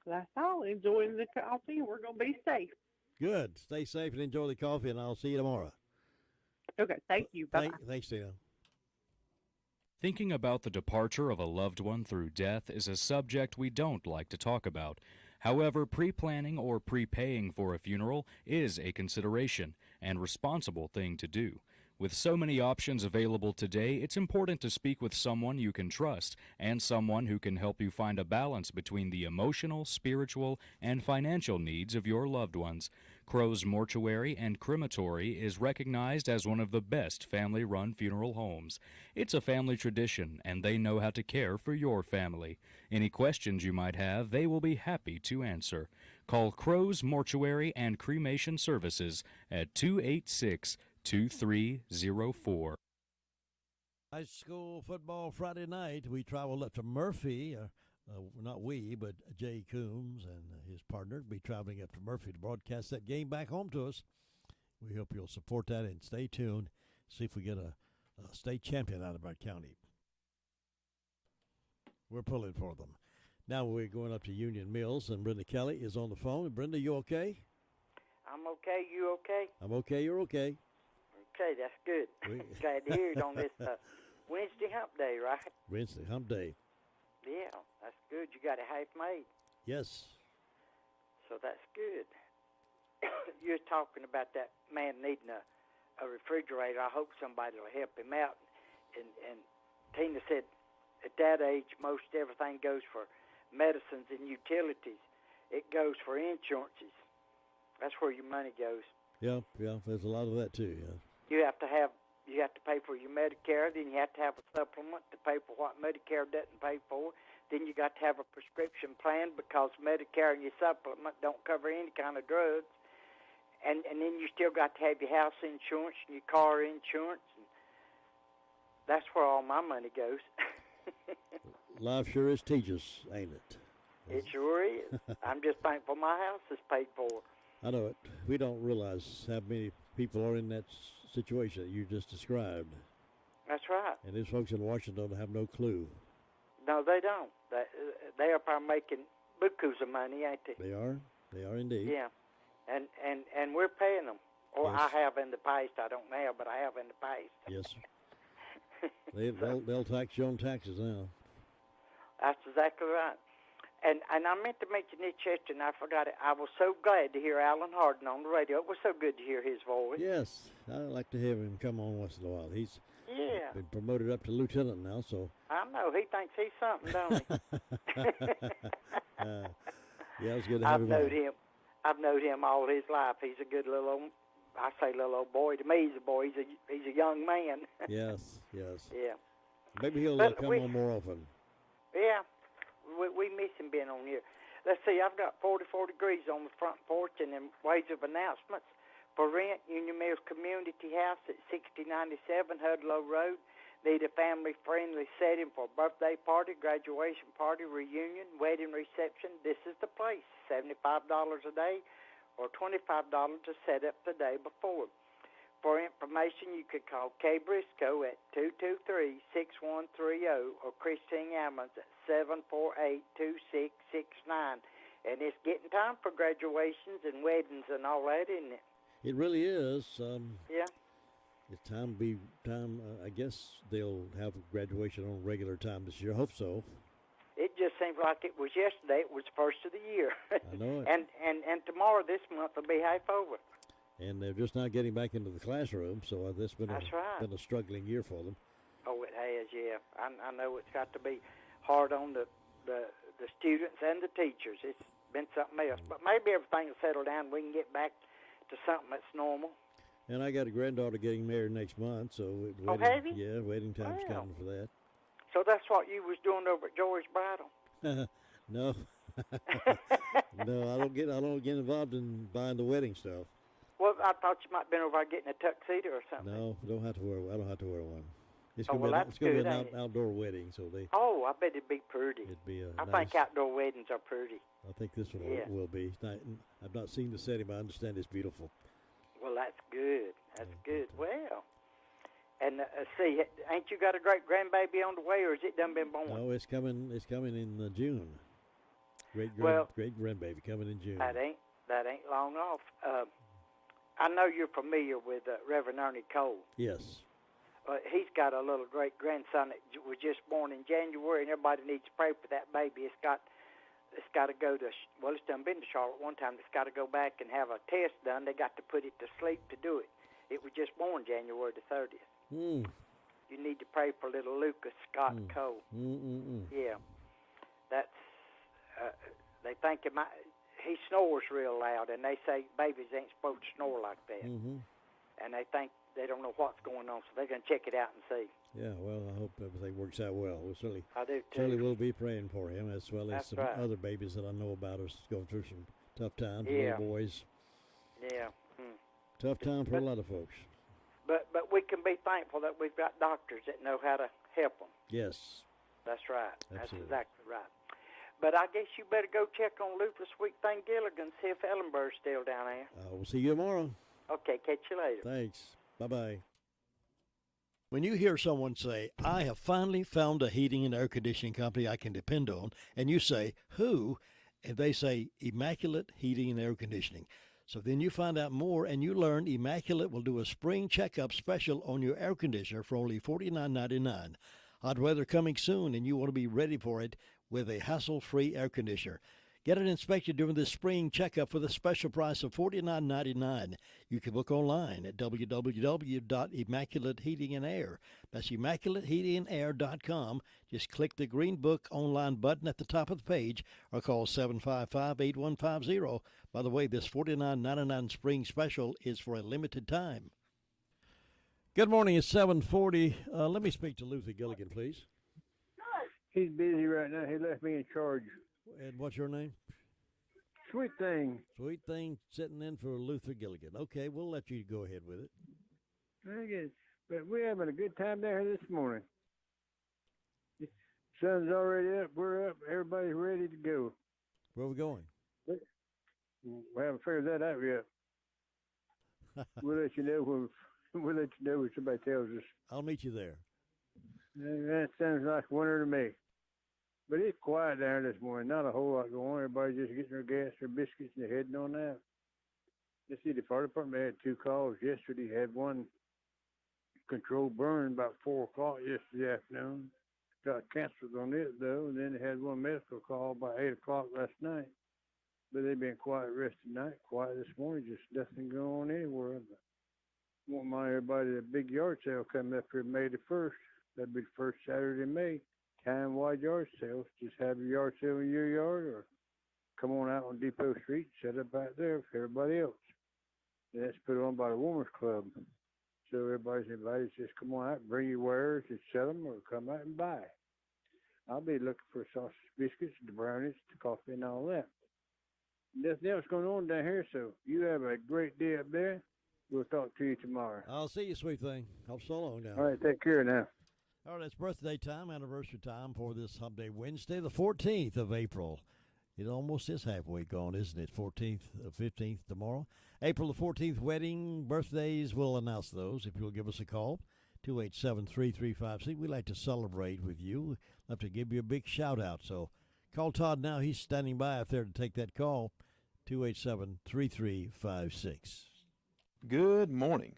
That's all. Enjoying the coffee. We're going to be safe. Good. Stay safe and enjoy the coffee, and I'll see you tomorrow. Okay. Thank you. Bye-bye. Thanks, Tina. Thinking about the departure of a loved one through death is a subject we don't like to talk about. However, pre-planning or prepaying for a funeral is a consideration and responsible thing to do. With so many options available today, it's important to speak with someone you can trust and someone who can help you find a balance between the emotional, spiritual, and financial needs of your loved ones. Crow's Mortuary and Crematory is recognized as one of the best family-run funeral homes. It's a family tradition, and they know how to care for your family. Any questions you might have, they will be happy to answer. Call Crow's Mortuary and Cremation Services at 286-2304. High school football Friday night. We traveled up to Murphy. Not we, but Jay Coombs and his partner will be traveling up to Murphy to broadcast that game back home to us. We hope you'll support that and stay tuned. See if we get a state champion out of our county. We're pulling for them. Now we're going up to Union Mills, and Brenda Kelly is on the phone. Brenda, you okay? I'm okay. You okay? I'm okay. You're okay. Okay, that's good. Glad to hear it on this Wednesday hump day, right? Wednesday hump day. Yeah, that's good. You got it half made. Yes. So that's good. You're talking about that man needing a refrigerator. I hope somebody will help him out. And Tina said at that age, most everything goes for medicines and utilities. It goes for insurances. That's where your money goes. Yeah. There's a lot of that too. Yeah. You have to pay for your Medicare, then you have to have a supplement to pay for what Medicare doesn't pay for. Then you got to have a prescription plan because Medicare and your supplement don't cover any kind of drugs. And then you still got to have your house insurance and your car insurance. And that's where all my money goes. Life sure is tedious, ain't it? It sure is. I'm just thankful my house is paid for. I know it. We don't realize how many people are in that situation that you just described. That's right. And these folks in Washington don't have no clue. No, they don't. They are probably making bukus of money, ain't they? They are. They are indeed. Yeah. And we're paying them. Or yes. I have in the past. I don't now, but I have in the past. Yes. They'll tax you on taxes now. That's exactly right. And I meant to mention this yesterday, and I forgot it. I was so glad to hear Alan Hardin on the radio. It was so good to hear his voice. Yes, I like to have him come on once in a while. He's been promoted up to lieutenant now, so. I know. He thinks he's something, don't he? Yeah, it was good to have him on. I've known him all his life. He's a good little old, I say little old boy. To me, he's a boy. He's a young man. Yes. Yeah. Maybe he'll come on more often. Yeah. We miss him being on here. Let's see, I've got 44 degrees on the front porch, and in ways of announcements, for rent, Union Mills Community House at 6097 Hudlow Road. Need a family-friendly setting for a birthday party, graduation party, reunion, wedding reception. This is the place. $75 a day or $25 to set up the day before. For information, you could call Kay Briscoe at 223-6130 or Christine Ammons at 748-2669. And it's getting time for graduations and weddings and all that, isn't it? It really is. Yeah. It's time. I guess they'll have graduation on regular time this year. I hope so. It just seems like it was yesterday. It was first of the year. I know it. And tomorrow, this month, will be half over. And they're just now getting back into the classroom, so this has been been a struggling year for them. Oh, it has, yeah. I know it's got to be hard on the students and the teachers. It's been something else. But maybe everything will settle down. We can get back to something that's normal. And I got a granddaughter getting married next month, so have you? Yeah, wedding time's coming for that. So that's what you was doing over at Joy's Bridal? No. No, I don't get involved in buying the wedding stuff. Well, I thought you might have been over there getting a tuxedo or something. No, I don't have to wear one. It's Oh, gonna well, be that's be good, an ain't it? outdoor wedding, so they. Oh, I bet it'd be pretty. It'd be I think outdoor weddings are pretty. I think this one will be. I've not seen the setting, but I understand it's beautiful. Well, that's good. That's good. Well, and see, ain't you got a great grandbaby on the way, or has it done been born? No, it's coming. It's coming in June. Great grandbaby coming in June. That ain't long off. I know you're familiar with Reverend Ernie Cole. Yes. He's got a little great grandson that was just born in January, and everybody needs to pray for that baby. It's got to go to it's done been to Charlotte one time. It's got to go back and have a test done. They got to put it to sleep to do it. It was just born January the 30th. You need to pray for little Lucas Scott Cole. Yeah, that's they think it might. He snores real loud, and they say babies ain't supposed to snore like that. And they think they don't know what's going on, so they're going to check it out and see. Yeah, well, I hope everything works out well. I do too. Certainly will be praying for him, as well as some right. other babies that I know about are going through some tough times. Yeah. Little boys. Yeah. Tough time for a lot of folks. But we can be thankful that we've got doctors that know how to help them. Yes. That's right. Absolutely. That's exactly right. But I guess you better go check on Luther Sweet Thing Gilligan, see if Ellenberg's still down there. We'll see you tomorrow. Okay, catch you later. Thanks. Bye-bye. When you hear someone say, I have finally found a heating and air conditioning company I can depend on, and you say, who? And they say, Immaculate Heating and Air Conditioning. So then you find out more, and you learn Immaculate will do a spring checkup special on your air conditioner for only $49.99. Hot weather coming soon, and you want to be ready for it with a hassle-free air conditioner. Get it inspected during the spring checkup for the special price of $49.99. You can book online at www.immaculateheatingandair. That's immaculateheatingandair.com. Just click the green book online button at the top of the page or call 755-8150. By the way, this $49.99 spring special is for a limited time. Good morning. It's 7:40. Let me speak to Luther Gilligan, please. He's busy right now. He left me in charge. And what's your name? Sweet Thing. Sweet Thing sitting in for Luther Gilligan. Okay, we'll let you go ahead with it. Very good. But we're having a good time down here this morning. The sun's already up. We're up. Everybody's ready to go. Where are we going? We haven't figured that out yet. We'll let you know when somebody tells us. I'll meet you there. That sounds like winter to me. But it's quiet down there this morning. Not a whole lot going on. Everybody's just getting their gas, their biscuits, and they're heading on out. You see, the fire department had 2 calls yesterday. Had one controlled burn about 4 o'clock yesterday afternoon. got canceled on it, though, and then they had one medical call by 8 o'clock last night. But they've been quiet the rest of the night, quiet this morning, just nothing going on anywhere. But I want to remind everybody that big yard sale coming up here May the 1st. That'll be the first Saturday in May. Time-wide yard sales. Just have your yard sale in your yard or come on out on Depot Street, set up out there for everybody else. And that's put on by the Warmers Club. So everybody's invited. Just come on out, bring your wares and sell them or come out and buy. I'll be looking for sausage biscuits, the brownies, the coffee, and all that. Nothing else going on down here, so you have a great day up there. We'll talk to you tomorrow. I'll see you, sweet thing. Hope so long now. All right, take care now. All right, it's birthday time, anniversary time for this Hump Day Wednesday, the 14th of April. It almost is halfway gone, isn't it? 14th, 15th tomorrow. April the 14th, wedding, birthdays, we'll announce those if you'll give us a call. 287-3356. We'd like to celebrate with you. We'd love to give you a big shout-out. So call Todd now. He's standing by up there to take that call. 287-3356. Good morning.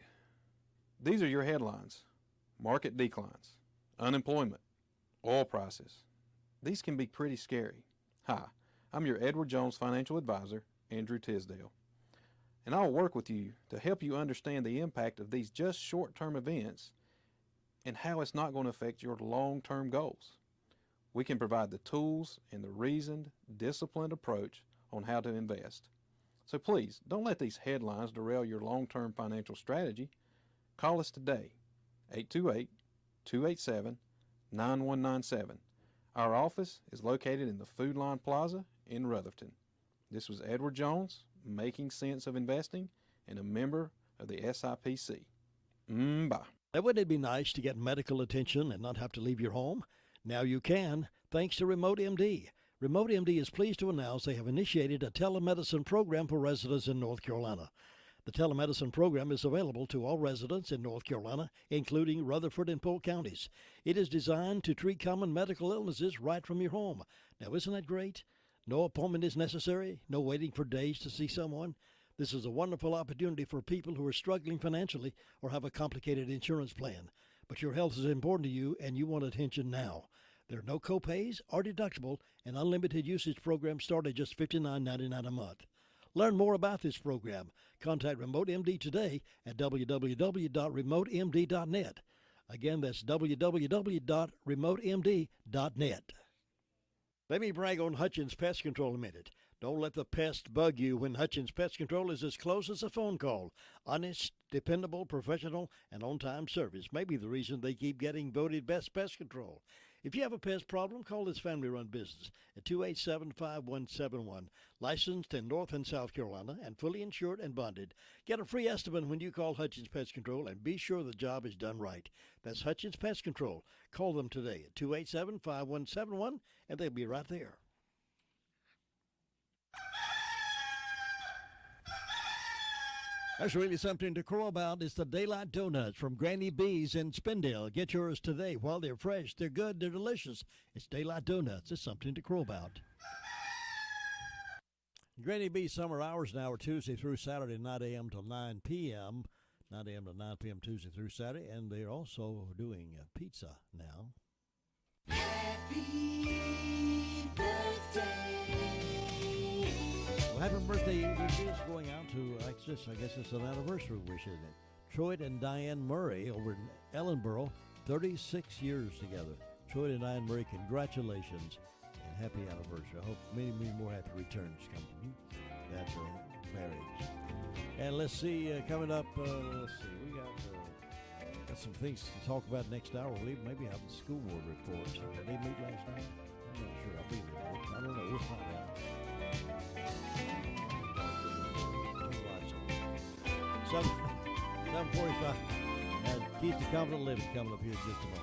These are your headlines. Market declines, unemployment, oil prices. These can be pretty scary. Hi, I'm your Edward Jones financial advisor, Andrew Tisdale. And I'll work with you to help you understand the impact of these just short-term events and how it's not going to affect your long-term goals. We can provide the tools and the reasoned, disciplined approach on how to invest. So please, don't let these headlines derail your long-term financial strategy. Call us today, 828-287-9197. Our office is located in the Food Line Plaza in Rutherford. This was Edward Jones, Making Sense of Investing, and a member of the SIPC. Bye. Now, wouldn't it be nice to get medical attention and not have to leave your home? Now you can, thanks to Remote MD. Remote MD is pleased to announce they have initiated a telemedicine program for residents in North Carolina. The telemedicine program is available to all residents in North Carolina, including Rutherford and Polk counties. It is designed to treat common medical illnesses right from your home. Now, isn't that great? No appointment is necessary, no waiting for days to see someone. This is a wonderful opportunity for people who are struggling financially or have a complicated insurance plan. But your health is important to you and you want attention now. There are no copays or deductible, and unlimited usage programs start at just $59.99 a month. Learn more about this program. Contact Remote MD today at www.remotemd.net. Again, that's www.remotemd.net. Let me brag on Hutchins Pest Control a minute. Don't let the pest bug you when Hutchins Pest Control is as close as a phone call. Honest, dependable, professional, and on-time service may be the reason they keep getting voted best pest control. If you have a pest problem, call this family-run business at 287-5171. Licensed in North and South Carolina and fully insured and bonded. Get a free estimate when you call Hutchins Pest Control and be sure the job is done right. That's Hutchins Pest Control. Call them today at 287-5171 and they'll be right there. That's really something to crow about. It's the Daylight Donuts from Granny B's in Spindale. Get yours today while they're fresh. They're good. They're delicious. It's Daylight Donuts. It's something to crow about. Granny B's summer hours now are Tuesday through Saturday, 9 a.m. till 9 p.m. 9 a.m. to 9 p.m. Tuesday through Saturday. And they're also doing pizza now. Happy birthday. Well, happy birthday wishes going out to, I guess it's an anniversary wish, isn't it? Troy and Diane Murray over in Ellenboro, 36 years together. Troy and Diane Murray, congratulations and happy anniversary. I hope many, many more happy returns come from that marriage. And let's see, coming up, we got some things to talk about next hour. We'll maybe have the school board reports. Did they meet last night? I'm not sure. I'll be there. I don't know. We'll find out. 7:45. And Keys to Confident Living coming up here in just a moment.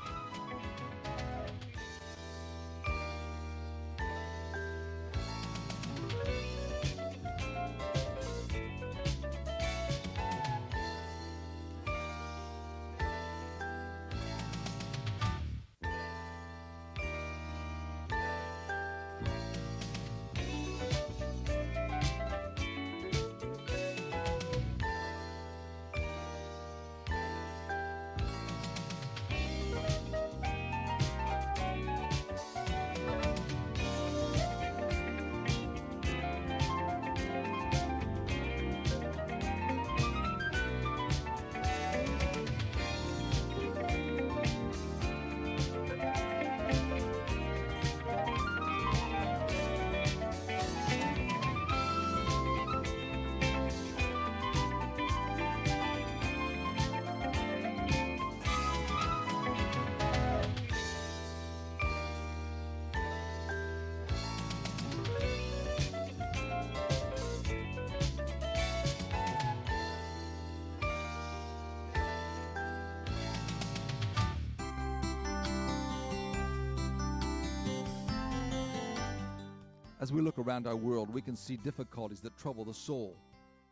As we look around our world, we can see difficulties that trouble the soul.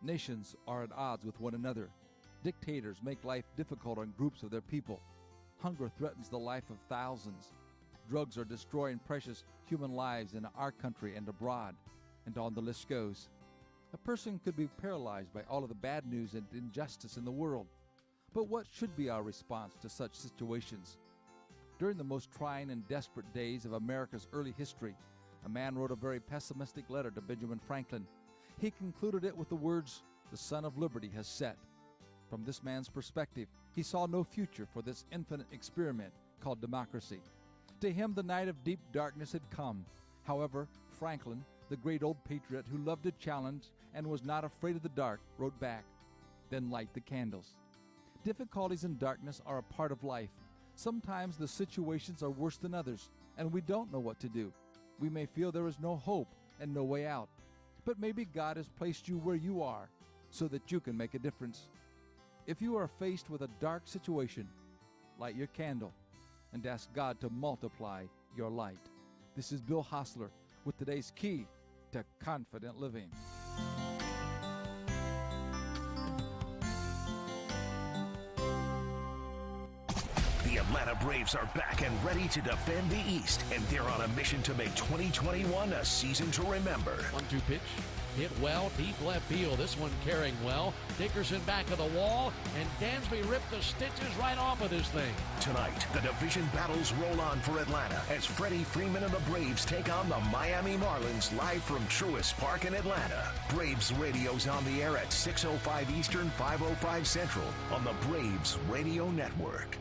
Nations are at odds with one another. Dictators make life difficult on groups of their people. Hunger threatens the life of thousands. Drugs are destroying precious human lives in our country and abroad, and on the list goes. A person could be paralyzed by all of the bad news and injustice in the world. But what should be our response to such situations? During the most trying and desperate days of America's early history, a man wrote a very pessimistic letter to Benjamin Franklin. He concluded it with the words, "The sun of liberty has set." From this man's perspective, he saw no future for this infinite experiment called democracy. To him, the night of deep darkness had come. However, Franklin, the great old patriot who loved a challenge and was not afraid of the dark, wrote back, "Then light the candles." Difficulties and darkness are a part of life. Sometimes the situations are worse than others, and we don't know what to do. We may feel there is no hope and no way out. But maybe God has placed you where you are so that you can make a difference. If you are faced with a dark situation, light your candle and ask God to multiply your light. This is Bill Hostler with today's key to confident living. The Atlanta Braves are back and ready to defend the East, and they're on a mission to make 2021 a season to remember. 1-2 pitch. Hit well, deep left field. This one carrying well. Dickerson back of the wall, and Dansby ripped the stitches right off of this thing. Tonight, the division battles roll on for Atlanta as Freddie Freeman and the Braves take on the Miami Marlins live from Truist Park in Atlanta. Braves Radio's on the air at 6:05 Eastern, 5:05 Central on the Braves Radio Network.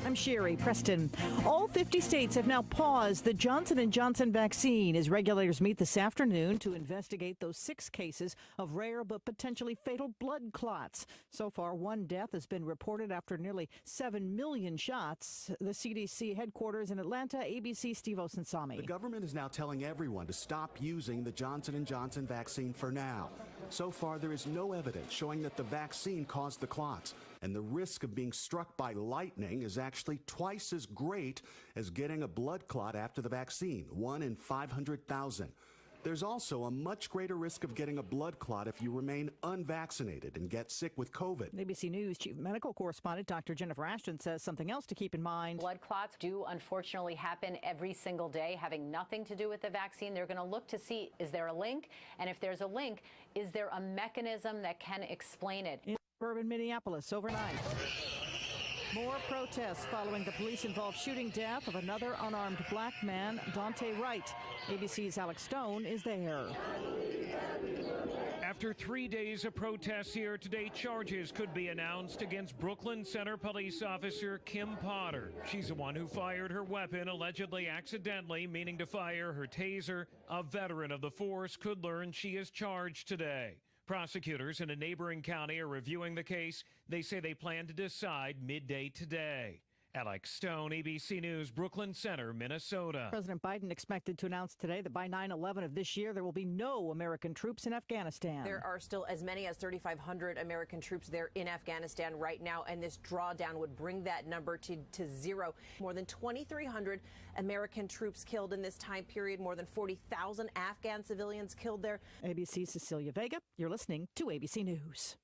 I'm Sherry Preston. All 50 states have now paused the Johnson & Johnson vaccine as regulators meet this afternoon to investigate those 6 cases of rare but potentially fatal blood clots. So far, 1 death has been reported after nearly 7 million shots. The CDC headquarters in Atlanta, ABC Steve Osensami. The government is now telling everyone to stop using the Johnson & Johnson vaccine for now. So far, there is no evidence showing that the vaccine caused the clots, and the risk of being struck by lightning is actually twice as great as getting a blood clot after the vaccine, 1 in 500,000. There's also a much greater risk of getting a blood clot if you remain unvaccinated and get sick with COVID. ABC News Chief Medical Correspondent Dr. Jennifer Ashton says something else to keep in mind. Blood clots do unfortunately happen every single day, having nothing to do with the vaccine. They're going to look to see, is there a link? And if there's a link, is there a mechanism that can explain it? In suburban Minneapolis overnight. More protests following the police-involved shooting death of another unarmed black man, Dante Wright. ABC's Alex Stone is there. After 3 days of protests here today, charges could be announced against Brooklyn Center police officer Kim Potter. She's the one who fired her weapon, allegedly accidentally, meaning to fire her taser. A veteran of the force could learn she is charged today. Prosecutors in a neighboring county are reviewing the case. They say they plan to decide midday today. Alex Stone, ABC News, Brooklyn Center, Minnesota. President Biden expected to announce today that by 9/11 of this year, there will be no American troops in Afghanistan. There are still as many as 3,500 American troops there in Afghanistan right now, and this drawdown would bring that number to 0. More than 2,300 American troops killed in this time period, more than 40,000 Afghan civilians killed there. ABC's Cecilia Vega, you're listening to ABC News.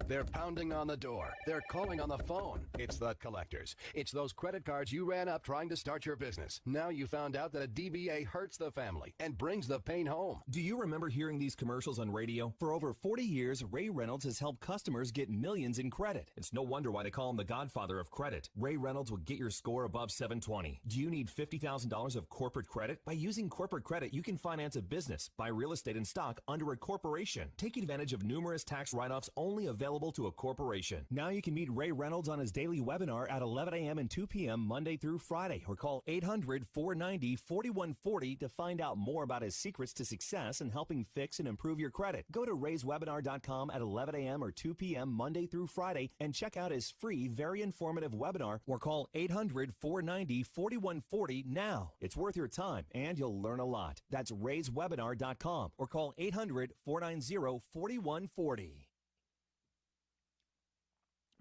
They're pounding on the door. They're calling on the phone. It's the collectors. It's those credit cards you ran up trying to start your business. Now you found out that a DBA hurts the family and brings the pain home. Do you remember hearing these commercials on radio? For over 40 years, Ray Reynolds has helped customers get millions in credit. It's no wonder why they call him the godfather of credit. Ray Reynolds will get your score above 720. Do you need $50,000 of corporate credit? By using corporate credit, you can finance a business, buy real estate and stock under a corporation. Take advantage of numerous tax write-offs only available to a corporation. Now you can meet Ray Reynolds on his daily webinar at 11 a.m. and 2 p.m. Monday through Friday, or call 800-490-4140 to find out more about his secrets to success in helping fix and improve your credit. Go to rayswebinar.com at 11 a.m. or 2 p.m. Monday through Friday and check out his free, very informative webinar, or call 800-490-4140 now. It's worth your time and you'll learn a lot. That's rayswebinar.com or call 800-490-4140.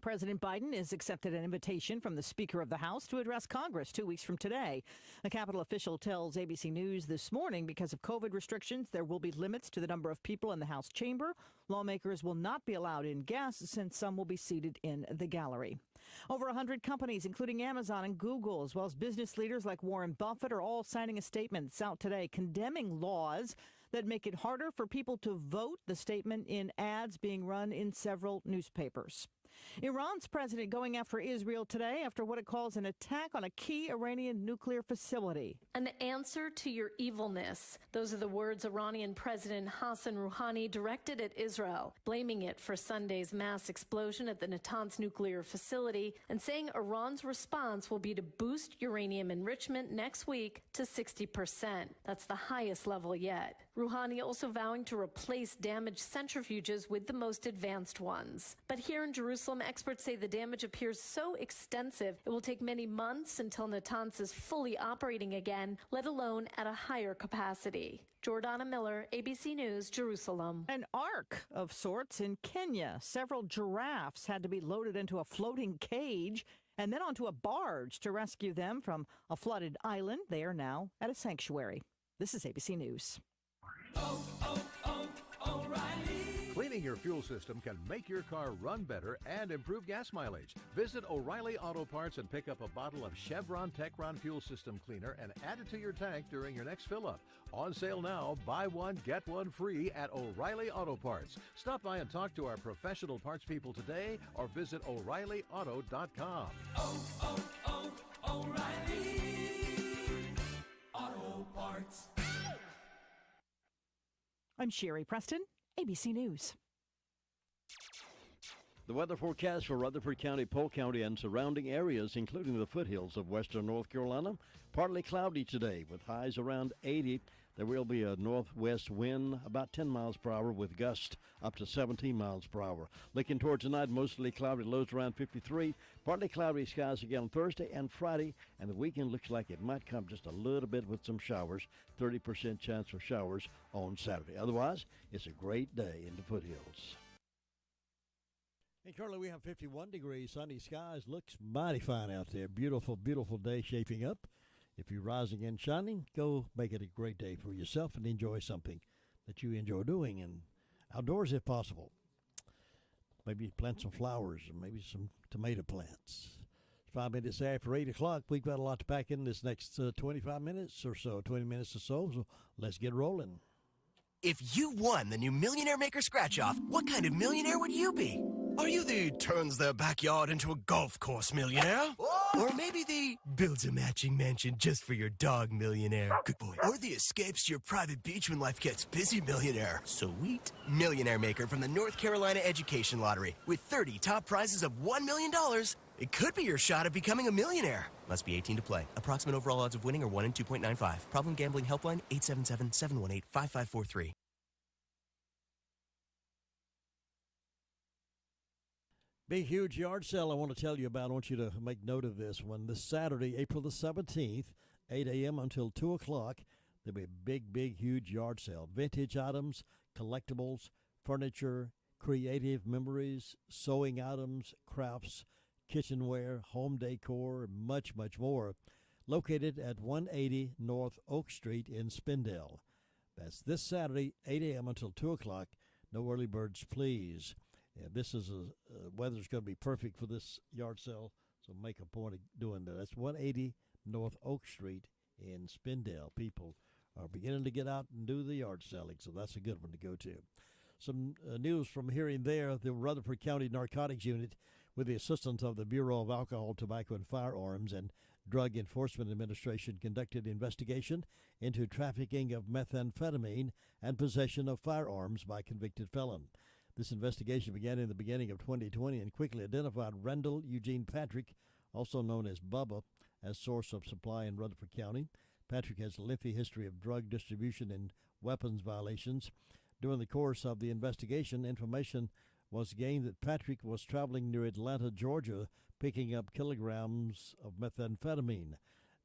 President Biden has accepted an invitation from the Speaker of the House to address Congress 2 weeks from today. A Capitol official tells ABC News this morning because of COVID restrictions, there will be limits to the number of people in the House chamber. Lawmakers will not be allowed in guests since some will be seated in the gallery. Over 100 companies, including Amazon and Google, as well as business leaders like Warren Buffett, are all signing a statement that's out today condemning laws that make it harder for people to vote. The statement in ads being run in several newspapers. Iran's president going after Israel today after what it calls an attack on a key Iranian nuclear facility. An answer to your evilness. Those are the words Iranian President Hassan Rouhani directed at Israel, blaming it for Sunday's mass explosion at the Natanz nuclear facility and saying Iran's response will be to boost uranium enrichment next week to 60%. That's the highest level yet. Rouhani also vowing to replace damaged centrifuges with the most advanced ones. But here in Jerusalem, experts say the damage appears so extensive it will take many months until Natanz is fully operating again, let alone at a higher capacity. Jordana Miller, ABC News, Jerusalem. An ark of sorts in Kenya. Several giraffes had to be loaded into a floating cage and then onto a barge to rescue them from a flooded island. They are now at a sanctuary. This is ABC News. Cleaning your fuel system can make your car run better and improve gas mileage. Visit O'Reilly Auto Parts and pick up a bottle of Chevron Techron Fuel System Cleaner and add it to your tank during your next fill-up. On sale now, buy one, get one free at O'Reilly Auto Parts. Stop by and talk to our professional parts people today or visit O'ReillyAuto.com. O'Reilly Auto Parts. I'm Sherry Preston, ABC News. The weather forecast for Rutherford County, Polk County, and surrounding areas, including the foothills of western North Carolina. Partly cloudy today with highs around 80. There will be a northwest wind about 10 miles per hour with gusts up to 17 miles per hour. Looking toward tonight, mostly cloudy, lows around 53. Partly cloudy skies again Thursday and Friday, and the weekend looks like it might come just a little bit with some showers. 30% chance for showers on Saturday. Otherwise, it's a great day in the foothills. And currently we have 51 degrees, sunny skies. Looks mighty fine out there. Beautiful, beautiful day shaping up. If you're rising and shining, go make it a great day for yourself and enjoy something that you enjoy doing and outdoors if possible. Maybe plant some flowers or maybe some tomato plants. 5 minutes after 8 o'clock. We've got a lot to pack in this next 25 minutes or so, 20 minutes or so let's get rolling. If you won the new Millionaire Maker Scratch-Off, what kind of millionaire would you be? Are you the turns their backyard into a golf course millionaire? Or maybe the builds a matching mansion just for your dog millionaire? Good boy. Or the escapes to your private beach when life gets busy millionaire? Sweet. Millionaire Maker from the North Carolina Education Lottery. With 30 top prizes of $1 million, it could be your shot at becoming a millionaire. Must be 18 to play. Approximate overall odds of winning are 1 in 2.95. Problem gambling helpline 877-718-5543. Big, huge yard sale I want to tell you about. I want you to make note of this one. This Saturday, April the 17th, 8 a.m. until 2 o'clock, there'll be a big, huge yard sale. Vintage items, collectibles, furniture, creative memories, sewing items, crafts, kitchenware, home decor, and much, much more. Located at 180 North Oak Street in Spindale. That's this Saturday, 8 a.m. until 2 o'clock. No early birds, please. Yeah, this is weather's going to be perfect for this yard sale, so make a point of doing that. That's 180 North Oak Street in Spindale. People are beginning to get out and do the yard selling, so that's a good one to go to. Some news from here and there. The Rutherford County Narcotics Unit, with the assistance of the Bureau of Alcohol, Tobacco, and Firearms and Drug Enforcement Administration, conducted investigation into trafficking of methamphetamine and possession of firearms by convicted felon. This investigation began in the beginning of 2020 and quickly identified Randall Eugene Patrick, also known as Bubba, as source of supply in Rutherford County. Patrick has a lengthy history of drug distribution and weapons violations. During the course of the investigation, information was gained that Patrick was traveling near Atlanta, Georgia, picking up kilograms of methamphetamine.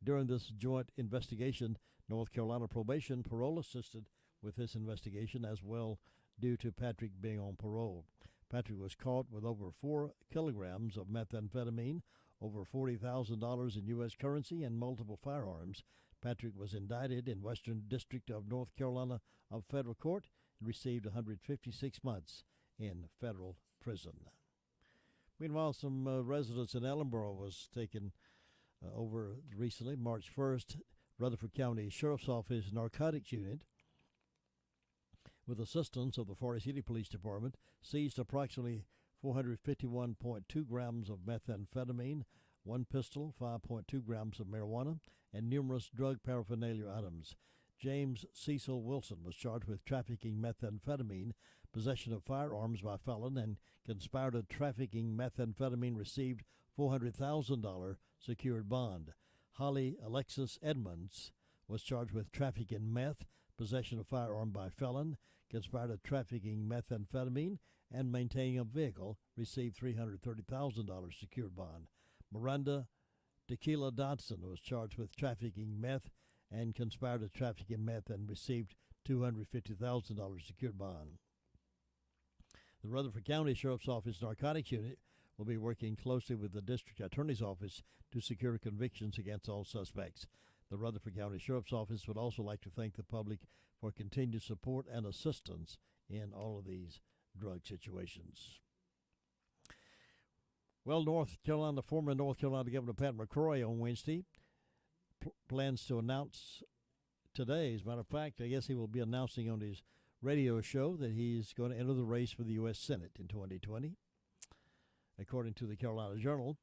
During this joint investigation, North Carolina Probation Parole assisted with this investigation as well, due to Patrick being on parole. Patrick was caught with over 4 kilograms of methamphetamine, over $40,000 in U.S. currency, and multiple firearms. Patrick was indicted in Western District of North Carolina of Federal Court and received 156 months in federal prison. Meanwhile, some residents in Ellenboro was taken over recently, March 1st. Rutherford County Sheriff's Office Narcotics Unit, with assistance of the Forest City Police Department, seized approximately 451.2 grams of methamphetamine, 1 pistol, 5.2 grams of marijuana, and numerous drug paraphernalia items. James Cecil Wilson was charged with trafficking methamphetamine, possession of firearms by felon, and conspired to trafficking methamphetamine, received $400,000 secured bond. Holly Alexis Edmonds was charged with trafficking meth, possession of firearm by felon, conspired to trafficking methamphetamine, and maintaining a vehicle, received $330,000 secured bond. Miranda Tequila Dodson was charged with trafficking meth and conspired to trafficking meth and received $250,000 secured bond. The Rutherford County Sheriff's Office Narcotics Unit will be working closely with the District Attorney's Office to secure convictions against all suspects. The Rutherford County Sheriff's Office would also like to thank the public for continued support and assistance in all of these drug situations. Well, former North Carolina Governor Pat McCrory on Wednesday plans to announce today, as a matter of fact, I guess he will be announcing on his radio show that he's going to enter the race for the U.S. Senate in 2020. According to the Carolina Journal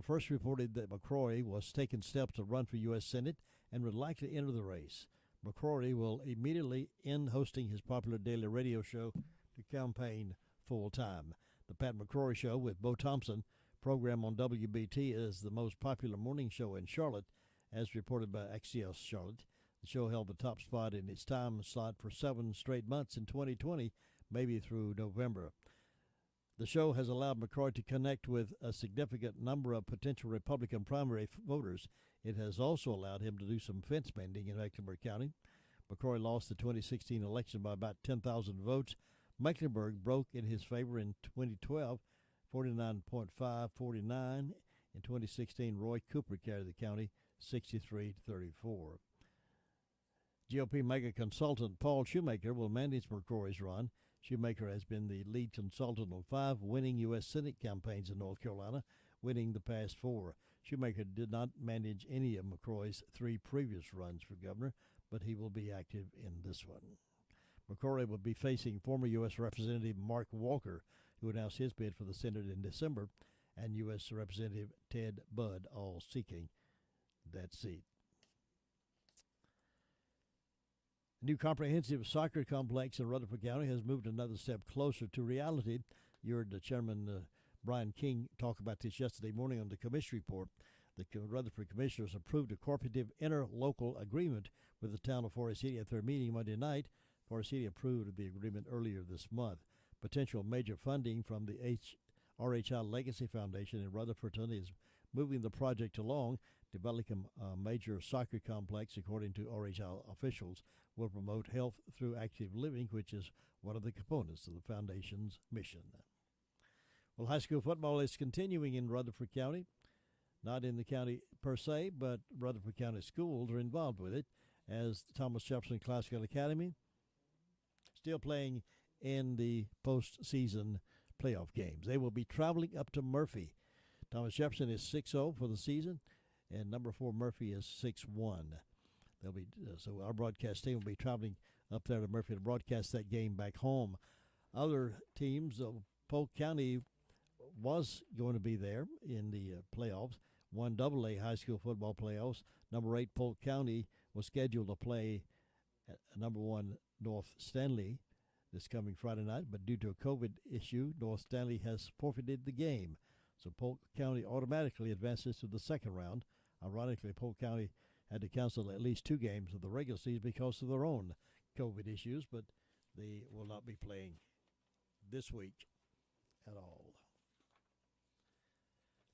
first reported that McCrory was taking steps to run for U.S. Senate and would likely enter the race. McCrory will immediately end hosting his popular daily radio show to campaign full-time. The Pat McCrory Show with Bo Thompson, program on WBT, is the most popular morning show in Charlotte, as reported by Axios Charlotte. The show held the top spot in its time slot for 7 straight months in 2020, maybe through November. The show has allowed McCrory to connect with a significant number of potential Republican primary voters. It has also allowed him to do some fence mending in Mecklenburg County. McCrory lost the 2016 election by about 10,000 votes. Mecklenburg broke in his favor in 2012, 49.5-49. In 2016, Roy Cooper carried the county 63-34. GOP mega consultant Paul Shoemaker will manage McCrory's run. Shoemaker has been the lead consultant on 5 winning U.S. Senate campaigns in North Carolina, winning the past 4. Shoemaker did not manage any of McCrory's 3 previous runs for governor, but he will be active in this one. McCrory will be facing former U.S. Representative Mark Walker, who announced his bid for the Senate in December, and U.S. Representative Ted Budd, all seeking that seat. A new comprehensive soccer complex in Rutherford County has moved another step closer to reality. You heard Chairman Brian King talk about this yesterday morning on the commission report. The Rutherford Commissioners approved a cooperative interlocal agreement with the town of Forest City at their meeting Monday night. Forest City approved the agreement earlier this month. Potential major funding from the RHI Legacy Foundation in Rutherfordton is moving the project along. Developing a major soccer complex, according to RHI officials, will promote health through active living, which is one of the components of the foundation's mission. Well, high school football is continuing in Rutherford County. Not in the county per se, but Rutherford County schools are involved with it, as Thomas Jefferson Classical Academy still playing in the postseason playoff games. They will be traveling up to Murphy. Thomas Jefferson is 6-0 for the season, and number 4 Murphy is 6-1. They'll be so our broadcast team will be traveling up there to Murphy to broadcast that game back home. Other teams, Polk County was going to be there in the playoffs. 1AA high school football playoffs. Number 8 Polk County was scheduled to play at number 1 North Stanley this coming Friday night, but due to a COVID issue, North Stanley has forfeited the game. So Polk County automatically advances to the second round. Ironically, Polk County had to cancel at least 2 games of the regular season because of their own COVID issues, but they will not be playing this week at all.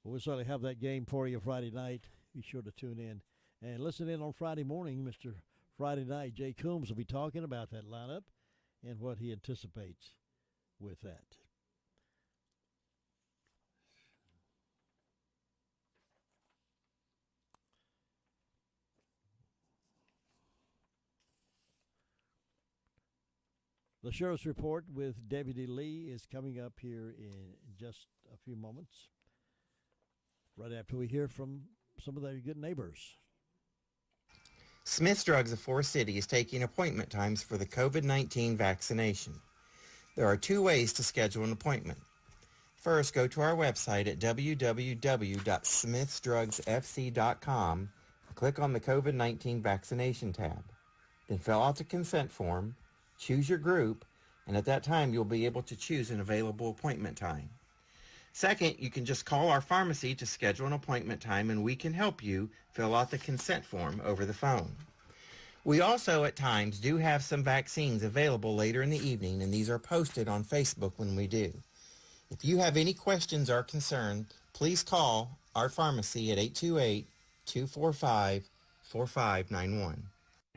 Well, we'll certainly have that game for you Friday night. Be sure to tune in. And listen in on Friday morning. Mr. Friday Night, Jay Coombs, will be talking about that lineup and what he anticipates with that. The Sheriff's Report with Deputy Lee is coming up here in just a few moments, right after we hear from some of their good neighbors. Smith's Drugs of Forest City is taking appointment times for the COVID-19 vaccination. There are 2 ways to schedule an appointment. First, go to our website at www.smithsdrugsfc.com and click on the COVID-19 vaccination tab. Then fill out the consent form, choose your group, and at that time you'll be able to choose an available appointment time. Second, you can just call our pharmacy to schedule an appointment time and we can help you fill out the consent form over the phone. We also at times do have some vaccines available later in the evening, and these are posted on Facebook when we do. If you have any questions or concern, please call our pharmacy at 828-245-4591.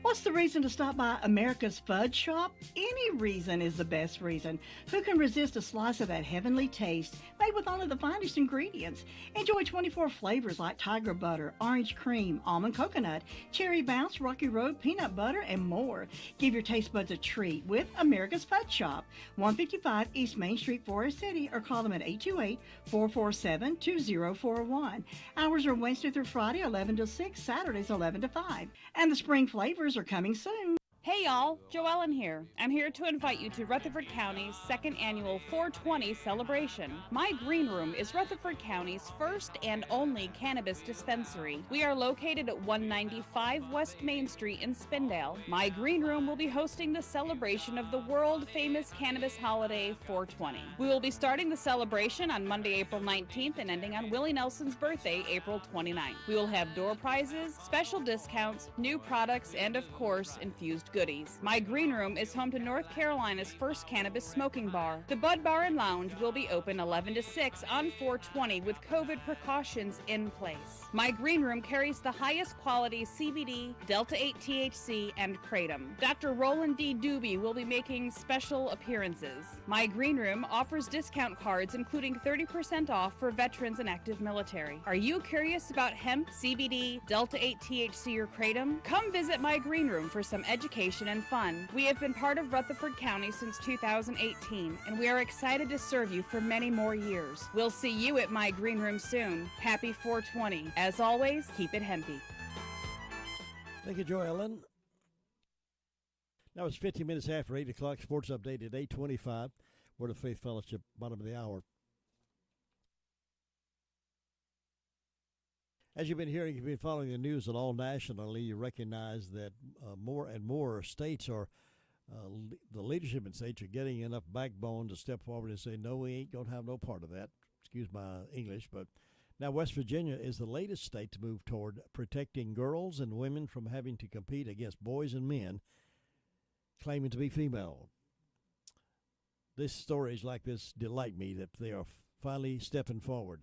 What's the reason to stop by America's Fudge Shop? Any reason is the best reason. Who can resist a slice of that heavenly taste made with only the finest ingredients? Enjoy 24 flavors like tiger butter, orange cream, almond coconut, cherry bounce, rocky road, peanut butter, and more. Give your taste buds a treat with America's Fudge Shop, 155 East Main Street, Forest City, or call them at 828-447-2041. Hours are Wednesday through Friday, 11 to 6, Saturdays 11 to 5. And the spring flavors are coming soon. Hey y'all, Joellen here. I'm here to invite you to Rutherford County's second annual 420 celebration. My Green Room is Rutherford County's first and only cannabis dispensary. We are located at 195 West Main Street in Spindale. My Green Room will be hosting the celebration of the world-famous cannabis holiday 420. We will be starting the celebration on Monday, April 19th and ending on Willie Nelson's birthday, April 29th. We will have door prizes, special discounts, new products, and of course, infused goodies. My Green Room is home to North Carolina's first cannabis smoking bar. The Bud Bar and Lounge will be open 11 to 6 on 420 with COVID precautions in place. My Green Room carries the highest quality CBD, Delta-8 THC, and Kratom. Dr. Roland D. Doobie will be making special appearances. My Green Room offers discount cards including 30% off for veterans and active military. Are you curious about hemp, CBD, Delta-8 THC, or Kratom? Come visit My Green Room for some education and fun. We have been part of Rutherford County since 2018, and we are excited to serve you for many more years. We'll see you at My Green Room soon. Happy 420. As always, keep it hempy. Thank you, Joellen. Now it's 15 minutes after 8 o'clock. Sports update at 8:25. Word of Faith Fellowship, bottom of the hour. As you've been hearing, you've been following the news at all nationally, you recognize that more and more states are, the leadership in states are getting enough backbone to step forward and say, no, we ain't going to have no part of that. Excuse my English, but now West Virginia is the latest state to move toward protecting girls and women from having to compete against boys and men claiming to be female. These stories like this delight me that they are finally stepping forward.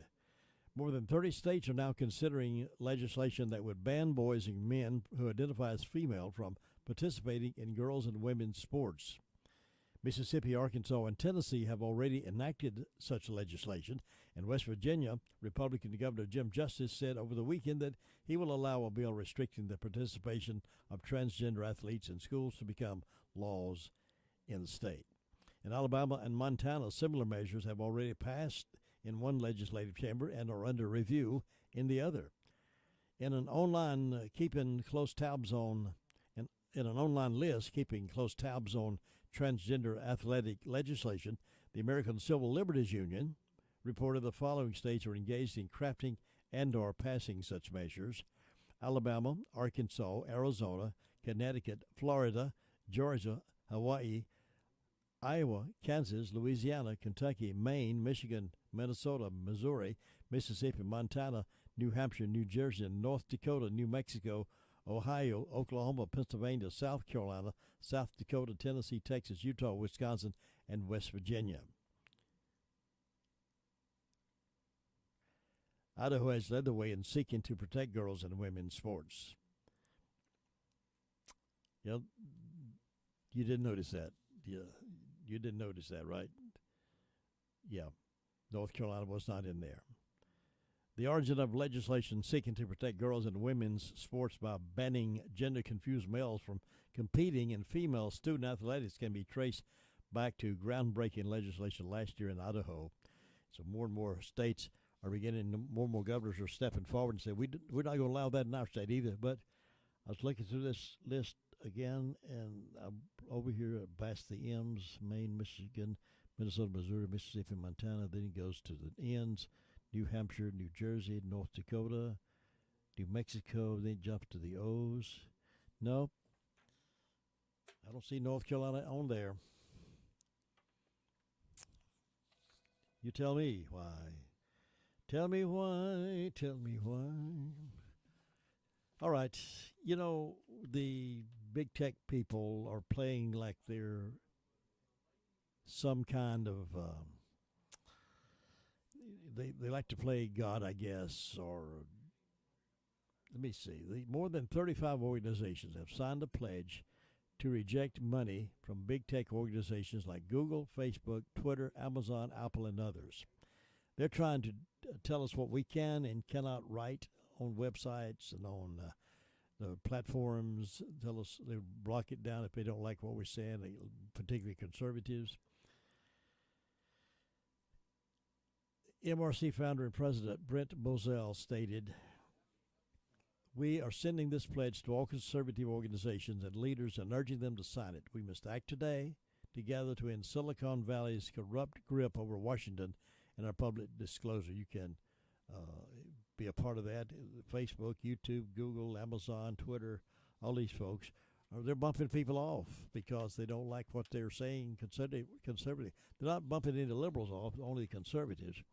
More than 30 states are now considering legislation that would ban boys and men who identify as female from participating in girls and women's sports. Mississippi, Arkansas, and Tennessee have already enacted such legislation, and West Virginia, Republican Governor Jim Justice said over the weekend that he will allow a bill restricting the participation of transgender athletes in schools to become laws in the state. In Alabama and Montana, similar measures have already passed in one legislative chamber and are under review in the other. In an online list keeping close tabs on transgender athletic legislation, the American Civil Liberties Union reported the following states are engaged in crafting and or passing such measures: Alabama, Arkansas, Arizona, Connecticut, Florida, Georgia, Hawaii, Iowa, Kansas, Louisiana, Kentucky, Maine, Michigan, Minnesota, Missouri, Mississippi, Montana, New Hampshire, New Jersey, North Dakota, New Mexico, Ohio, Oklahoma, Pennsylvania, South Carolina, South Dakota, Tennessee, Texas, Utah, Wisconsin, and West Virginia. Idaho has led the way in seeking to protect girls and women's sports. You know, you didn't notice that. Yeah, you didn't notice that, right? Yeah, North Carolina was not in there. The origin of legislation seeking to protect girls and women's sports by banning gender-confused males from competing in female student athletics can be traced back to groundbreaking legislation last year in Idaho. So more and more states are beginning, more and more governors are stepping forward and saying, we're not going to allow that in our state either. But I was looking through this list again, and I'm over here past the M's, Maine, Michigan, Minnesota, Missouri, Mississippi, Montana. Then it goes to the N's, New Hampshire, New Jersey, North Dakota, New Mexico. Then jump to the O's. No, I don't see North Carolina on there. You tell me why. Tell me why. Tell me why. All right. You know, the big tech people are playing like they're some kind of, they like to play God, I guess, or let me see. More than 35 organizations have signed a pledge to reject money from big tech organizations like Google, Facebook, Twitter, Amazon, Apple, and others. They're trying to tell us what we can and cannot write on websites and on the platforms. Tell us, they block it down if they don't like what we're saying, particularly conservatives. MRC founder and president Brent Bozell stated, We are sending this pledge to all conservative organizations and leaders and urging them to sign it. We must act today together to end Silicon Valley's corrupt grip over Washington and our public disclosure. You can be a part of that. Facebook, YouTube, Google, Amazon, Twitter, all these folks, they're bumping people off because they don't like what they're saying conservative. They're not bumping any liberals off, only conservatives.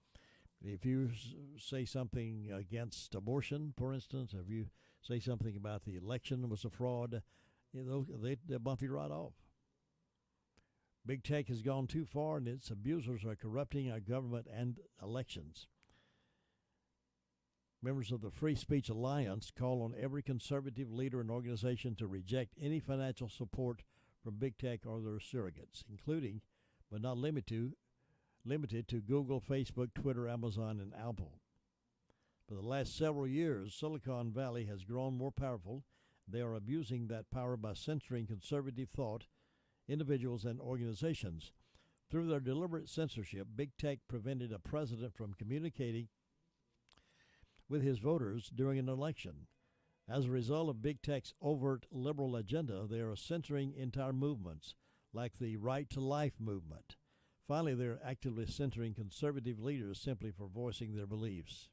If you say something against abortion, for instance, if you say something about the election was a fraud, they'll bump you right off. Big tech has gone too far, and its abusers are corrupting our government and elections. Members of the Free Speech Alliance call on every conservative leader and organization to reject any financial support from big tech or their surrogates, including, but not limited to Google, Facebook, Twitter, Amazon, and Apple. For the last several years, Silicon Valley has grown more powerful. They are abusing that power by censoring conservative thought, individuals, and organizations. Through their deliberate censorship, big tech prevented a president from communicating with his voters during an election. As a result of big tech's overt liberal agenda, they are censoring entire movements, like the Right to Life movement. Finally, they're actively censoring conservative leaders simply for voicing their beliefs.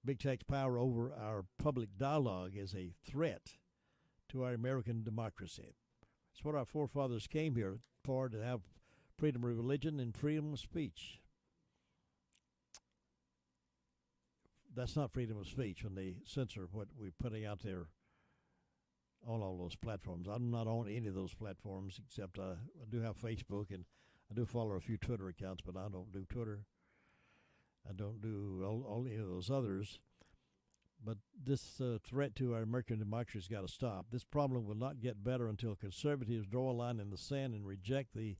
Big tech's power over our public dialogue is a threat to our American democracy. It's what our forefathers came here for, to have freedom of religion and freedom of speech. That's not freedom of speech when they censor what we're putting out there on all those platforms. I'm not on any of those platforms, except I do have Facebook, and I do follow a few Twitter accounts, but I don't do Twitter. I don't do all any of those others. But this threat to our American democracy has got to stop. This problem will not get better until conservatives draw a line in the sand and reject the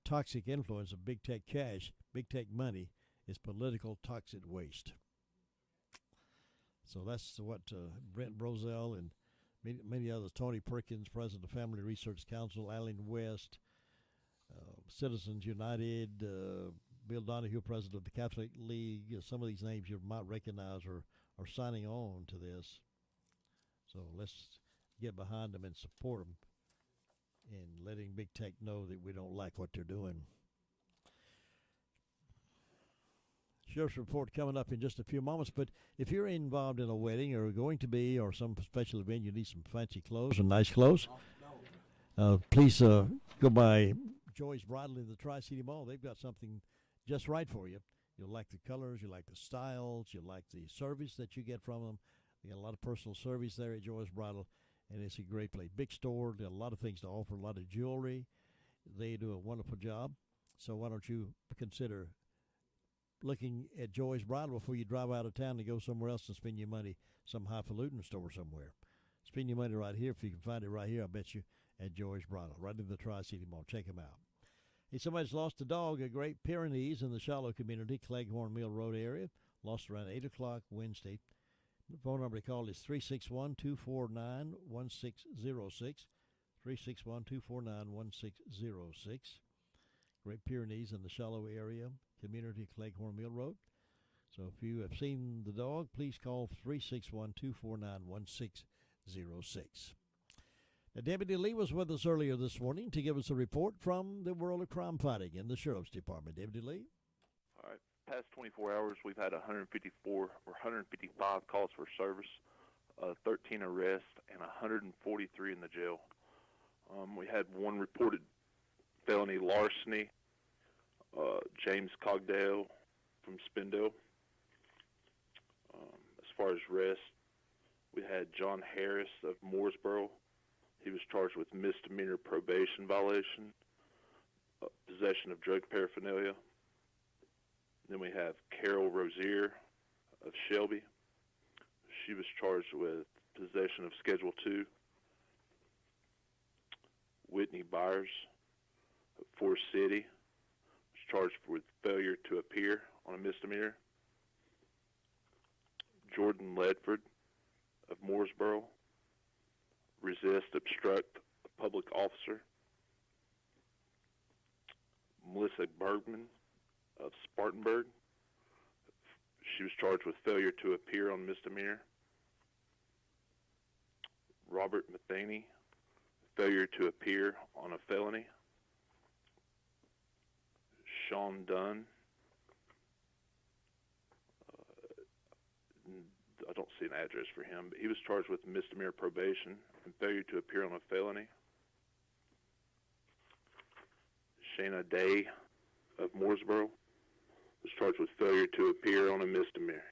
toxic influence of big tech cash. Big tech money is political toxic waste. So that's what Brent Brozell and many others, Tony Perkins, president of Family Research Council, Alan West, Citizens United, Bill Donahue, president of the Catholic League. Some of these names you might recognize are signing on to this. So let's get behind them and support them and letting big tech know that we don't like what they're doing. Sheriff's report coming up in just a few moments, but if you're involved in a wedding or going to be or some special event, you need some fancy clothes and nice clothes, please go by Joy's Bridal in the Tri-City Mall. They've got something just right for you. You'll like the colors, you like the styles, you like the service that you get from them. They got a lot of personal service there at Joy's Bridal, and it's a great place. Big store, got a lot of things to offer, a lot of jewelry. They do a wonderful job. So why don't you consider looking at Joy's Bridal before you drive out of town to go somewhere else and spend your money some highfalutin store somewhere. Spend your money right here. If you can find it right here, I bet you, at Joy's Bridal, right in the Tri-City Mall. Check them out. Hey, somebody's lost a dog, a Great Pyrenees in the Shallow community, Cleghorn Mill Road area. Lost around 8 o'clock Wednesday. The phone number to call is 361-249-1606. 361-249-1606. Great Pyrenees in the Shallow area community, Cleghorn Mill Road. So if you have seen the dog, please call 361-249-1606. Now, Deputy Lee was with us earlier this morning to give us a report from the world of crime fighting in the Sheriff's Department. Deputy Lee? All right. Past 24 hours, we've had 155 calls for service, 13 arrests, and 143 in the jail. We had one reported felony larceny, James Cogdale from Spindale. As far as arrests, we had John Harris of Mooresboro. He was charged with misdemeanor probation violation, possession of drug paraphernalia. Then we have Carol Rozier of Shelby. She was charged with possession of Schedule II. Whitney Byers of Forest City was charged with failure to appear on a misdemeanor. Jordan Ledford of Mooresboro, resist, obstruct a public officer. Melissa Bergman of Spartanburg, she was charged with failure to appear on misdemeanor. Robert Matheny, failure to appear on a felony. Sean Dunn, I don't see an address for him, but he was charged with misdemeanor probation and failure to appear on a felony. Shayna Day of Mooresboro was charged with failure to appear on a misdemeanor.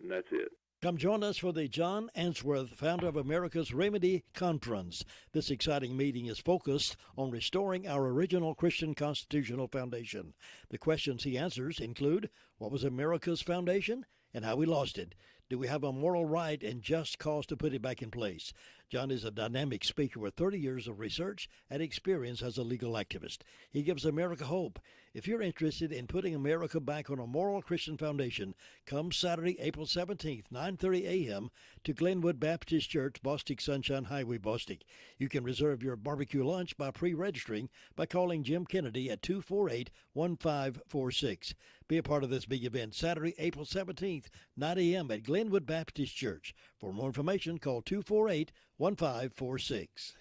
And that's it. Come join us for the John Answorth, founder of America's Remedy Conference. This exciting meeting is focused on restoring our original Christian constitutional foundation. The questions he answers include, what was America's foundation and how we lost it? Do we have a moral right and just cause to put it back in place? John is a dynamic speaker with 30 years of research and experience as a legal activist. He gives America hope. If you're interested in putting America back on a moral Christian foundation, come Saturday, April 17th, 9:30 a.m. to Glenwood Baptist Church, Bostic Sunshine Highway, Bostic. You can reserve your barbecue lunch by pre-registering by calling Jim Kennedy at 248-1546. Be a part of this big event Saturday, April 17th, 9 a.m. at Glenwood Baptist Church. For more information, call 248-1546.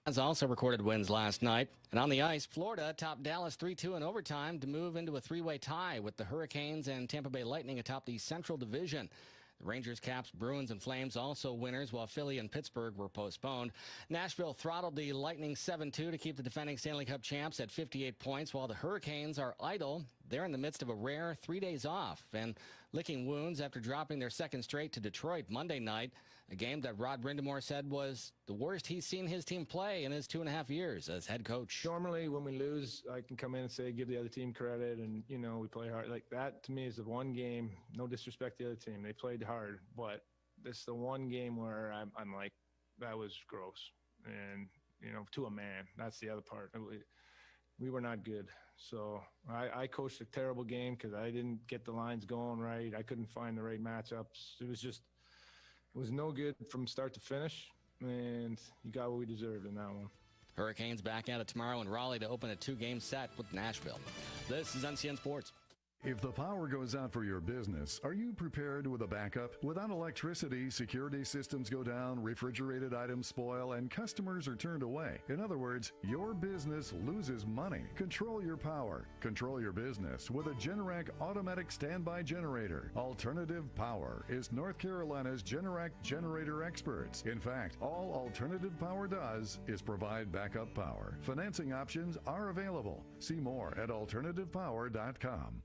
As also recorded wins last night. And on the ice, Florida topped Dallas 3-2 in overtime to move into a three-way tie with the Hurricanes and Tampa Bay Lightning atop the Central Division. The Rangers, Caps, Bruins, and Flames also winners, while Philly and Pittsburgh were postponed. Nashville throttled the Lightning 7-2 to keep the defending Stanley Cup champs at 58 points, while the Hurricanes are idle. They're in the midst of a rare 3 days off and licking wounds after dropping their second straight to Detroit Monday night, a game that Rod Brindamore said was the worst he's seen his team play in his 2.5 years as head coach. Normally, when we lose, I can come in and say, give the other team credit, and, you know, we play hard. Like, that, to me, is the one game, no disrespect to the other team. They played hard, but this is the one game where I'm like, that was gross. And, you know, to a man, that's the other part. We were not good. So I coached a terrible game because I didn't get the lines going right. I couldn't find the right matchups. It was no good from start to finish, and you got what we deserved in that one. Hurricanes back at it tomorrow in Raleigh to open a 2-game set with Nashville. This is NCN Sports. If the power goes out for your business, are you prepared with a backup? Without electricity, security systems go down, refrigerated items spoil, and customers are turned away. In other words, your business loses money. Control your power. Control your business with a Generac automatic standby generator. Alternative Power is North Carolina's Generac generator experts. In fact, all Alternative Power does is provide backup power. Financing options are available. See more at alternativepower.com.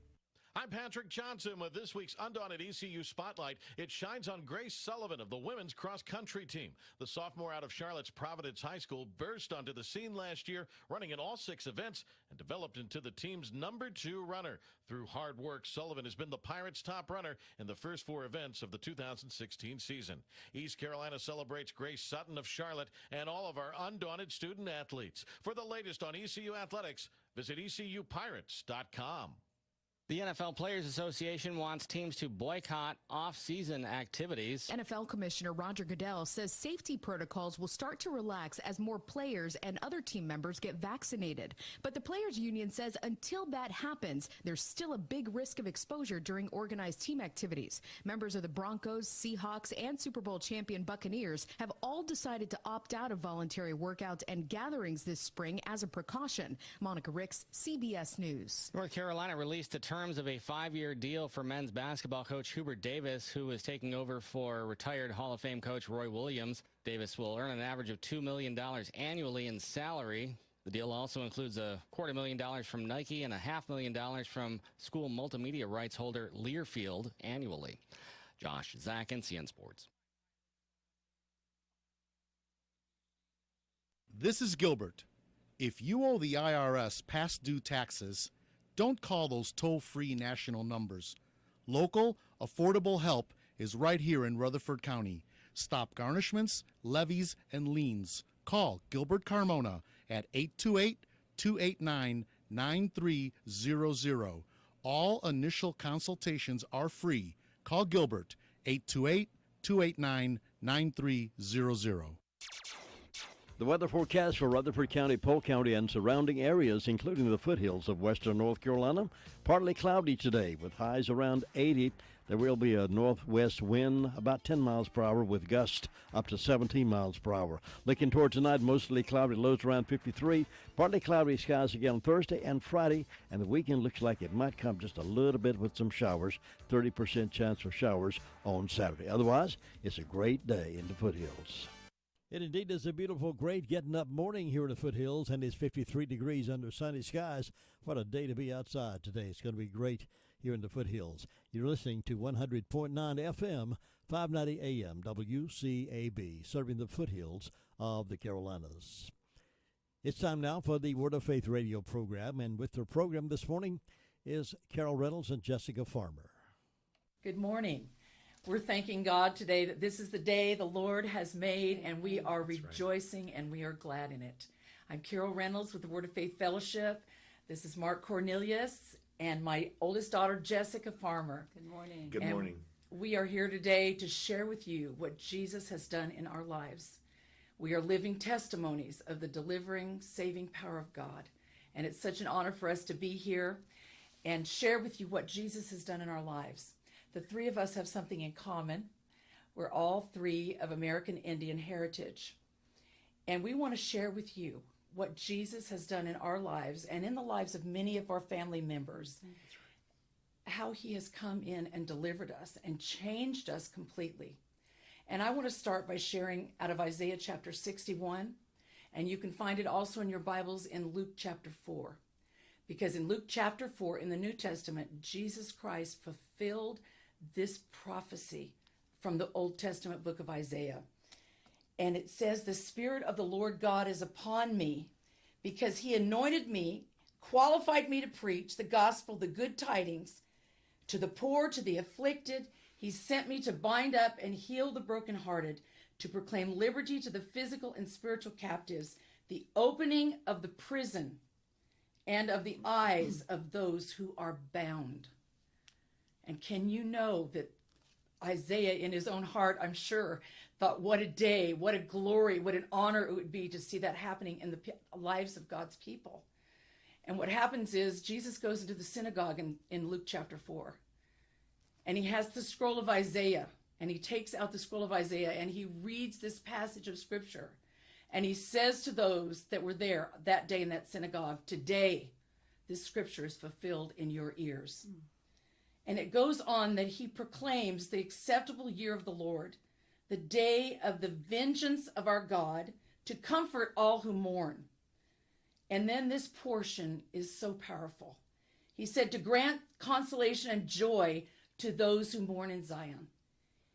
I'm Patrick Johnson with this week's Undaunted ECU Spotlight. It shines on Grace Sullivan of the women's cross-country team. The sophomore out of Charlotte's Providence High School burst onto the scene last year, running in all 6 events, and developed into the team's #2 runner. Through hard work, Sullivan has been the Pirates' top runner in the first 4 events of the 2016 season. East Carolina celebrates Grace Sutton of Charlotte and all of our undaunted student athletes. For the latest on ECU athletics, visit ECUPirates.com. The NFL Players Association wants teams to boycott off-season activities. NFL Commissioner Roger Goodell says safety protocols will start to relax as more players and other team members get vaccinated. But the Players Union says until that happens, there's still a big risk of exposure during organized team activities. Members of the Broncos, Seahawks, and Super Bowl champion Buccaneers have all decided to opt out of voluntary workouts and gatherings this spring as a precaution. Monica Ricks, CBS News. North Carolina released the terms of a 5-year deal for men's basketball coach Hubert Davis, who is taking over for retired Hall of Fame coach Roy Williams. Davis will earn an average of $2 million annually in salary. The deal also includes $250,000 from Nike and $500,000 from school multimedia rights holder Learfield annually. Josh Zach, NCN Sports. This is Gilbert. If you owe the IRS past due taxes, don't call those toll-free national numbers. Local, affordable help is right here in Rutherford County. Stop garnishments, levies, and liens. Call Gilbert Carmona at 828-289-9300. All initial consultations are free. Call Gilbert, 828-289-9300. The weather forecast for Rutherford County, Polk County, and surrounding areas, including the foothills of western North Carolina. Partly cloudy today with highs around 80. There will be a northwest wind about 10 miles per hour with gusts up to 17 miles per hour. Looking toward tonight, mostly cloudy, lows around 53. Partly cloudy skies again Thursday and Friday, and the weekend looks like it might come just a little bit with some showers. 30% chance for showers on Saturday. Otherwise, it's a great day in the foothills. It indeed is a beautiful, great getting up morning here in the foothills, and it's 53 degrees under sunny skies. What a day to be outside today. It's going to be great here in the foothills. You're listening to 100.9 FM, 590 AM, WCAB, serving the foothills of the Carolinas. It's time now for the Word of Faith radio program, and with their program this morning is Carol Reynolds and Jessica Farmer. Good morning. We're thanking God today that this is the day the Lord has made, and we are rejoicing and we are glad in it. I'm Carol Reynolds with the Word of Faith Fellowship. This is Mark Cornelius and my oldest daughter, Jessica Farmer. Good morning. Good morning. We are here today to share with you what Jesus has done in our lives. We are living testimonies of the delivering, saving power of God. And it's such an honor for us to be here and share with you what Jesus has done in our lives. The three of us have something in common. We're all three of American Indian heritage. And we want to share with you what Jesus has done in our lives and in the lives of many of our family members. How he has come in and delivered us and changed us completely. And I want to start by sharing out of Isaiah chapter 61. And you can find it also in your Bibles in Luke chapter 4. Because in Luke chapter 4 in the New Testament, Jesus Christ fulfilled this prophecy from the Old Testament book of Isaiah. And it says, "The Spirit of the Lord God is upon me, because he anointed me, qualified me to preach the gospel, the good tidings, to the poor, to the afflicted. He sent me to bind up and heal the brokenhearted, to proclaim liberty to the physical and spiritual captives, the opening of the prison, and of the eyes of those who are bound." And can you know that Isaiah, in his own heart, I'm sure, thought, what a day, what a glory, what an honor it would be to see that happening in the lives of God's people. And what happens is Jesus goes into the synagogue in Luke chapter 4. And he has the scroll of Isaiah. And he takes out the scroll of Isaiah and he reads this passage of scripture. And he says to those that were there that day in that synagogue, "Today, this scripture is fulfilled in your ears." And it goes on that he proclaims the acceptable year of the Lord, the day of the vengeance of our God, to comfort all who mourn. And then this portion is so powerful. He said, to grant consolation and joy to those who mourn in Zion.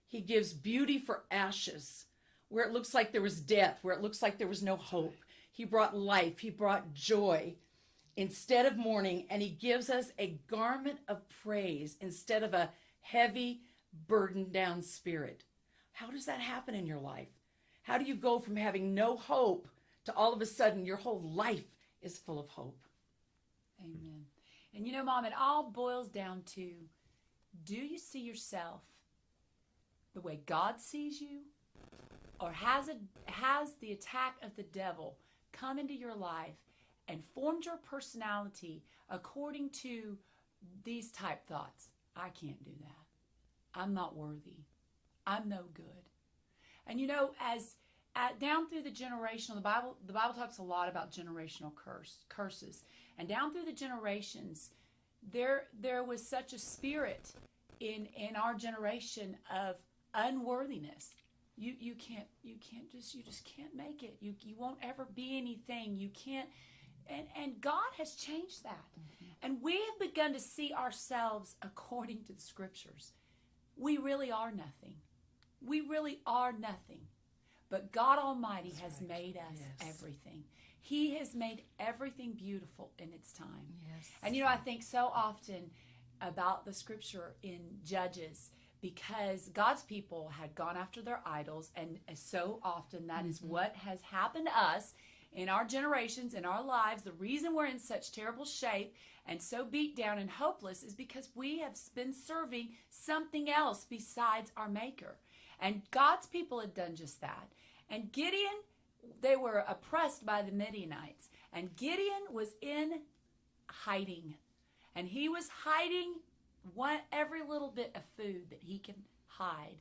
He gives beauty for ashes, where it looks like there was death, where it looks like there was no hope. He brought life. He brought joy instead of mourning, and he gives us a garment of praise instead of a heavy, burdened down spirit. How does that happen in your life? How do you go from having no hope to all of a sudden your whole life is full of hope? Amen. And you know, Mom, it all boils down to, do you see yourself the way God sees you? Or has the attack of the devil come into your life and formed your personality according to these type thoughts? I can't do that. I'm not worthy. I'm no good. And you know, down through the generational, the Bible talks a lot about generational curses. And down through the generations, there was such a spirit in our generation of unworthiness. You just can't make it. You won't ever be anything. You can't. And God has changed that. Mm-hmm. And we have begun to see ourselves according to the scriptures. We really are nothing. We really are nothing. But God Almighty has made us everything. He has made everything beautiful in its time. Yes. And you know, I think so often about the scripture in Judges, because God's people had gone after their idols, and so often that is what has happened to us in our generations, in our lives. The reason we're in such terrible shape and so beat down and hopeless is because we have been serving something else besides our Maker. And God's people had done just that. And Gideon they were oppressed by the Midianites. And Gideon was in hiding. And he was hiding every little bit of food that he can hide.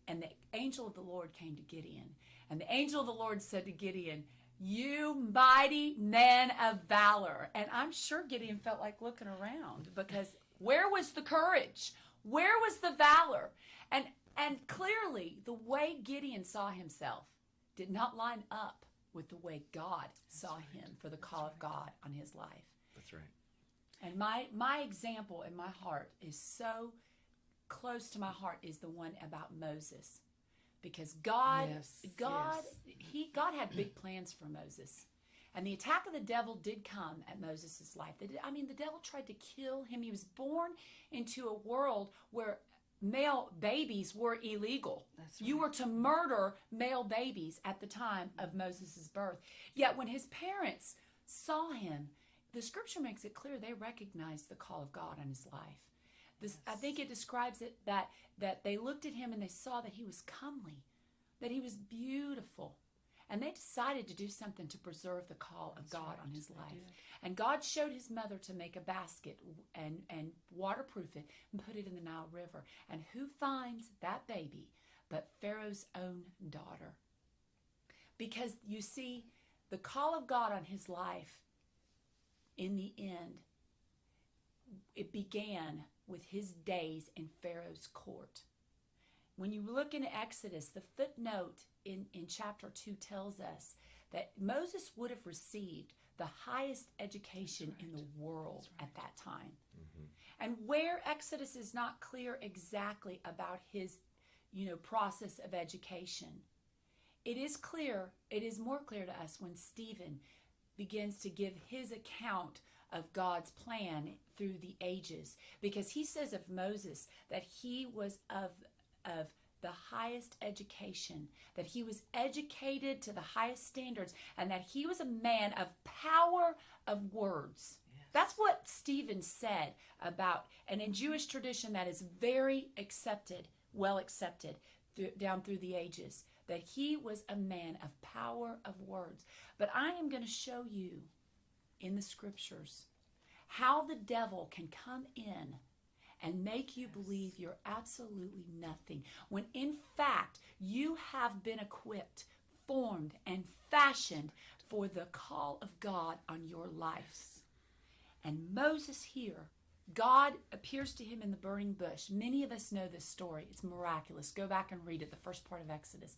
And the angel of the Lord came to Gideon. And the angel of the Lord said to Gideon, "You mighty man of valor." And I'm sure Gideon felt like looking around, because where was the courage? Where was the valor? And clearly, the way Gideon saw himself did not line up with the way God saw him for the call of God on his life. That's right. And my example in my heart is so close to my heart is the one about Moses. Because God had big plans for Moses. And the attack of the devil did come at Moses' life. The devil tried to kill him. He was born into a world where male babies were illegal. That's right. You were to murder male babies at the time of Moses' birth. Yet when his parents saw him, the scripture makes it clear they recognized the call of God on his life. I think it describes it that they looked at him and they saw that he was comely, that he was beautiful. And they decided to do something to preserve the call of God on his life. And God showed his mother to make a basket and waterproof it and put it in the Nile River. And who finds that baby but Pharaoh's own daughter? Because you see, the call of God on his life, in the end, it began with his days in Pharaoh's court. When you look in Exodus, the footnote in chapter 2 tells us that Moses would have received the highest education in the world at that time. Mm-hmm. And where Exodus is not clear exactly about his, process of education, it is more clear to us when Stephen begins to give his account of God's plan through the ages, because he says of Moses that he was of the highest education, that he was educated to the highest standards, and that he was a man of power of words. Yes. That's what Stephen said about, and in Jewish tradition that is very accepted, well accepted down through the ages, that he was a man of power of words. But I am going to show you in the scriptures how the devil can come in and make you believe you're absolutely nothing, when in fact you have been equipped, formed, and fashioned for the call of God on your life. And Moses here, God appears to him in the burning bush. Many of us know this story. It's miraculous. Go back and read it, the first part of Exodus.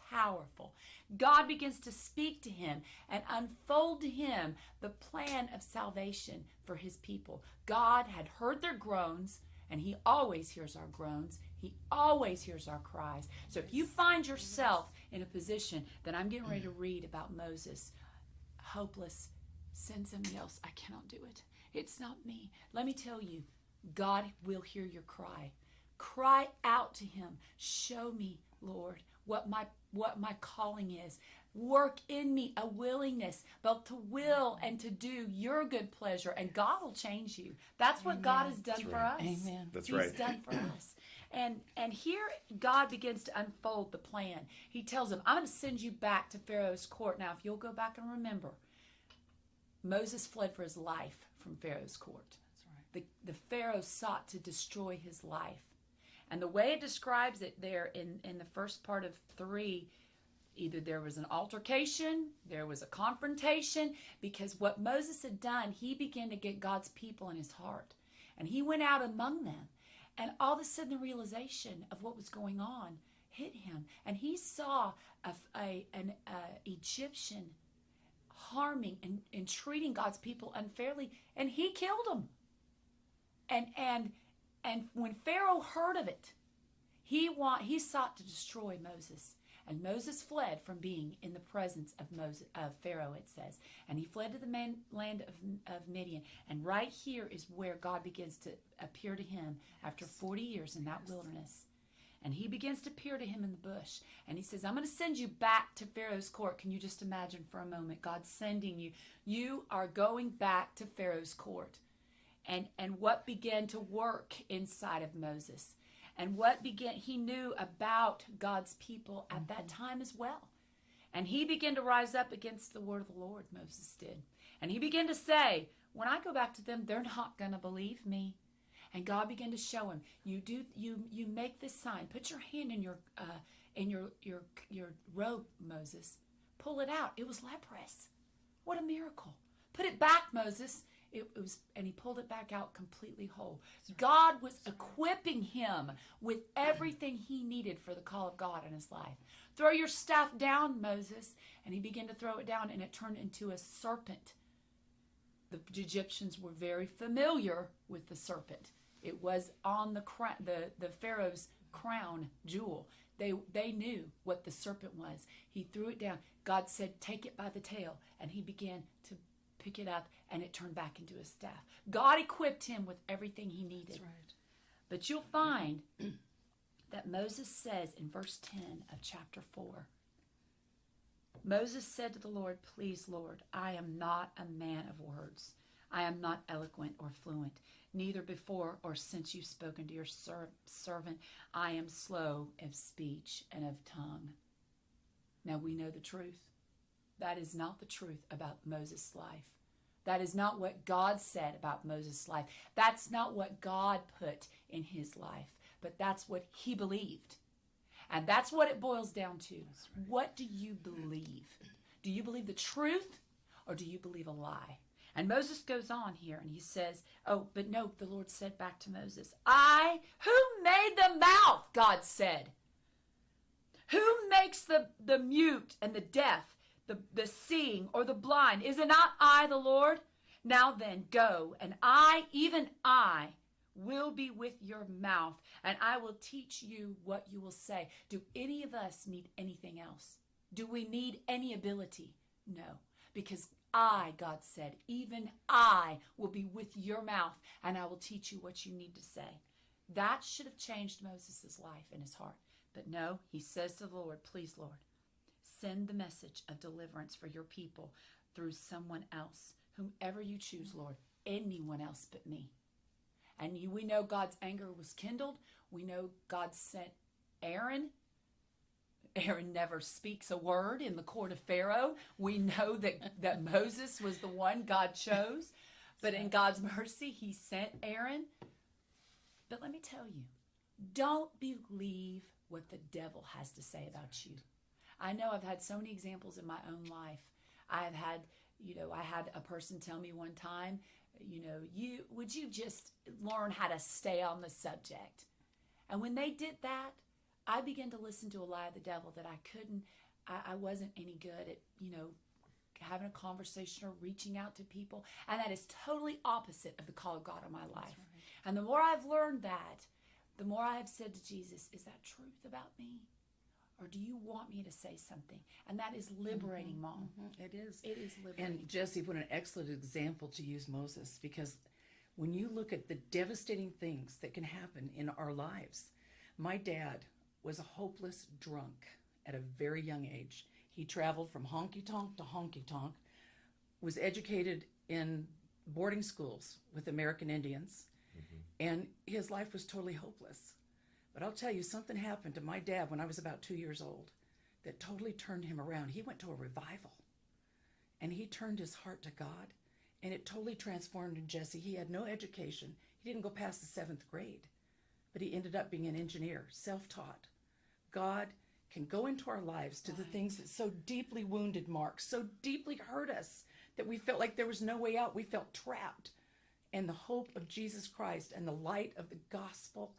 Powerful. God begins to speak to him and unfold to him the plan of salvation for his people. God had heard their groans, and he always hears our groans. He always hears our cries. So if you find yourself in a position that I'm getting ready to read about Moses, hopeless, send somebody else. I cannot do it. It's not me. Let me tell you, God will hear your cry. Cry out to him. Show me, Lord, what my calling is. Work in me a willingness, both to will and to do your good pleasure, and God will change you. That's what God has done for us. Amen. That's He's right. done for us. And here God begins to unfold the plan. He tells him, I'm going to send you back to Pharaoh's court. Now, if you'll go back and remember, Moses fled for his life from Pharaoh's court. That's right. The Pharaoh sought to destroy his life. And the way it describes it there in the first part of 3, either there was an altercation, there was a confrontation, because what Moses had done, he began to get God's people in his heart. And he went out among them. And all of a sudden the realization of what was going on hit him. And he saw an Egyptian harming and treating God's people unfairly, and he killed him. And when Pharaoh heard of it, he sought to destroy Moses. And Moses fled from being in the presence of Pharaoh, it says. And he fled to the land of Midian. And right here is where God begins to appear to him after 40 years in that wilderness. And he begins to appear to him in the bush. And he says, I'm going to send you back to Pharaoh's court. Can you just imagine for a moment God sending you? You are going back to Pharaoh's court. And what began to work inside of Moses? And he knew about God's people at that time as well. And he began to rise up against the word of the Lord, Moses did. And he began to say, when I go back to them, they're not going to believe me. And God began to show him, you make this sign. Put your hand in your robe, Moses. Pull it out. It was leprous. What a miracle. Put it back, Moses. It was, and he pulled it back out completely whole. God was equipping him with everything he needed for the call of God in his life. Throw your staff down, Moses. And he began to throw it down, and it turned into a serpent. The Egyptians were very familiar with the serpent. It was on the Pharaoh's crown jewel. They knew what the serpent was. He threw it down. God said, take it by the tail. And he began to pick it up, and it turned back into a staff. God equipped him with everything he needed. That's right. But you'll find that Moses says in verse 10 of chapter 4, Moses said to the Lord, please, Lord, I am not a man of words. I am not eloquent or fluent, neither before or since you've spoken to your servant. I am slow of speech and of tongue. Now we know the truth. That is not the truth about Moses' life. That is not what God said about Moses' life. That's not what God put in his life, but that's what he believed. And that's what it boils down to. Right. What do you believe? Do you believe the truth, or do you believe a lie? And Moses goes on here and he says, oh, but no, the Lord said back to Moses, who made the mouth, God said. Who makes the mute and the deaf, the seeing or the blind? Is it not I, the Lord? Now then, go, and even I, will be with your mouth, and I will teach you what you will say. Do any of us need anything else? Do we need any ability? No, because God said, even I will be with your mouth, and I will teach you what you need to say. That should have changed Moses' life and his heart. But no, he says to the Lord, please, Lord, send the message of deliverance for your people through someone else, whomever you choose, Lord, anyone else but me. And we know God's anger was kindled. We know God sent Aaron. Aaron never speaks a word in the court of Pharaoh. We know that Moses was the one God chose. But in God's mercy, he sent Aaron. But let me tell you, don't believe what the devil has to say about you. I know I've had so many examples in my own life. I've had, I had a person tell me one time, would you just learn how to stay on the subject? And when they did that, I began to listen to a lie of the devil that I wasn't any good at, having a conversation or reaching out to people. And that is totally opposite of the call of God on my life. Right. And the more I've learned that, the more I have said to Jesus, is that truth about me? Or do you want me to say something? And that is liberating, Mom. Mm-hmm. It is. It is liberating. And Jesse, what an excellent example to use Moses, because when you look at the devastating things that can happen in our lives, my dad was a hopeless drunk at a very young age. He traveled from honky-tonk to honky-tonk, was educated in boarding schools with American Indians, and his life was totally hopeless. But I'll tell you, something happened to my dad when I was about 2 years old that totally turned him around. He went to a revival, and he turned his heart to God, and it totally transformed him, Jesse. He had no education. He didn't go past the 7th grade, but he ended up being an engineer, self-taught. God can go into our lives to the things that so deeply wounded Mark, so deeply hurt us that we felt like there was no way out. We felt trapped. And the hope of Jesus Christ and the light of the gospel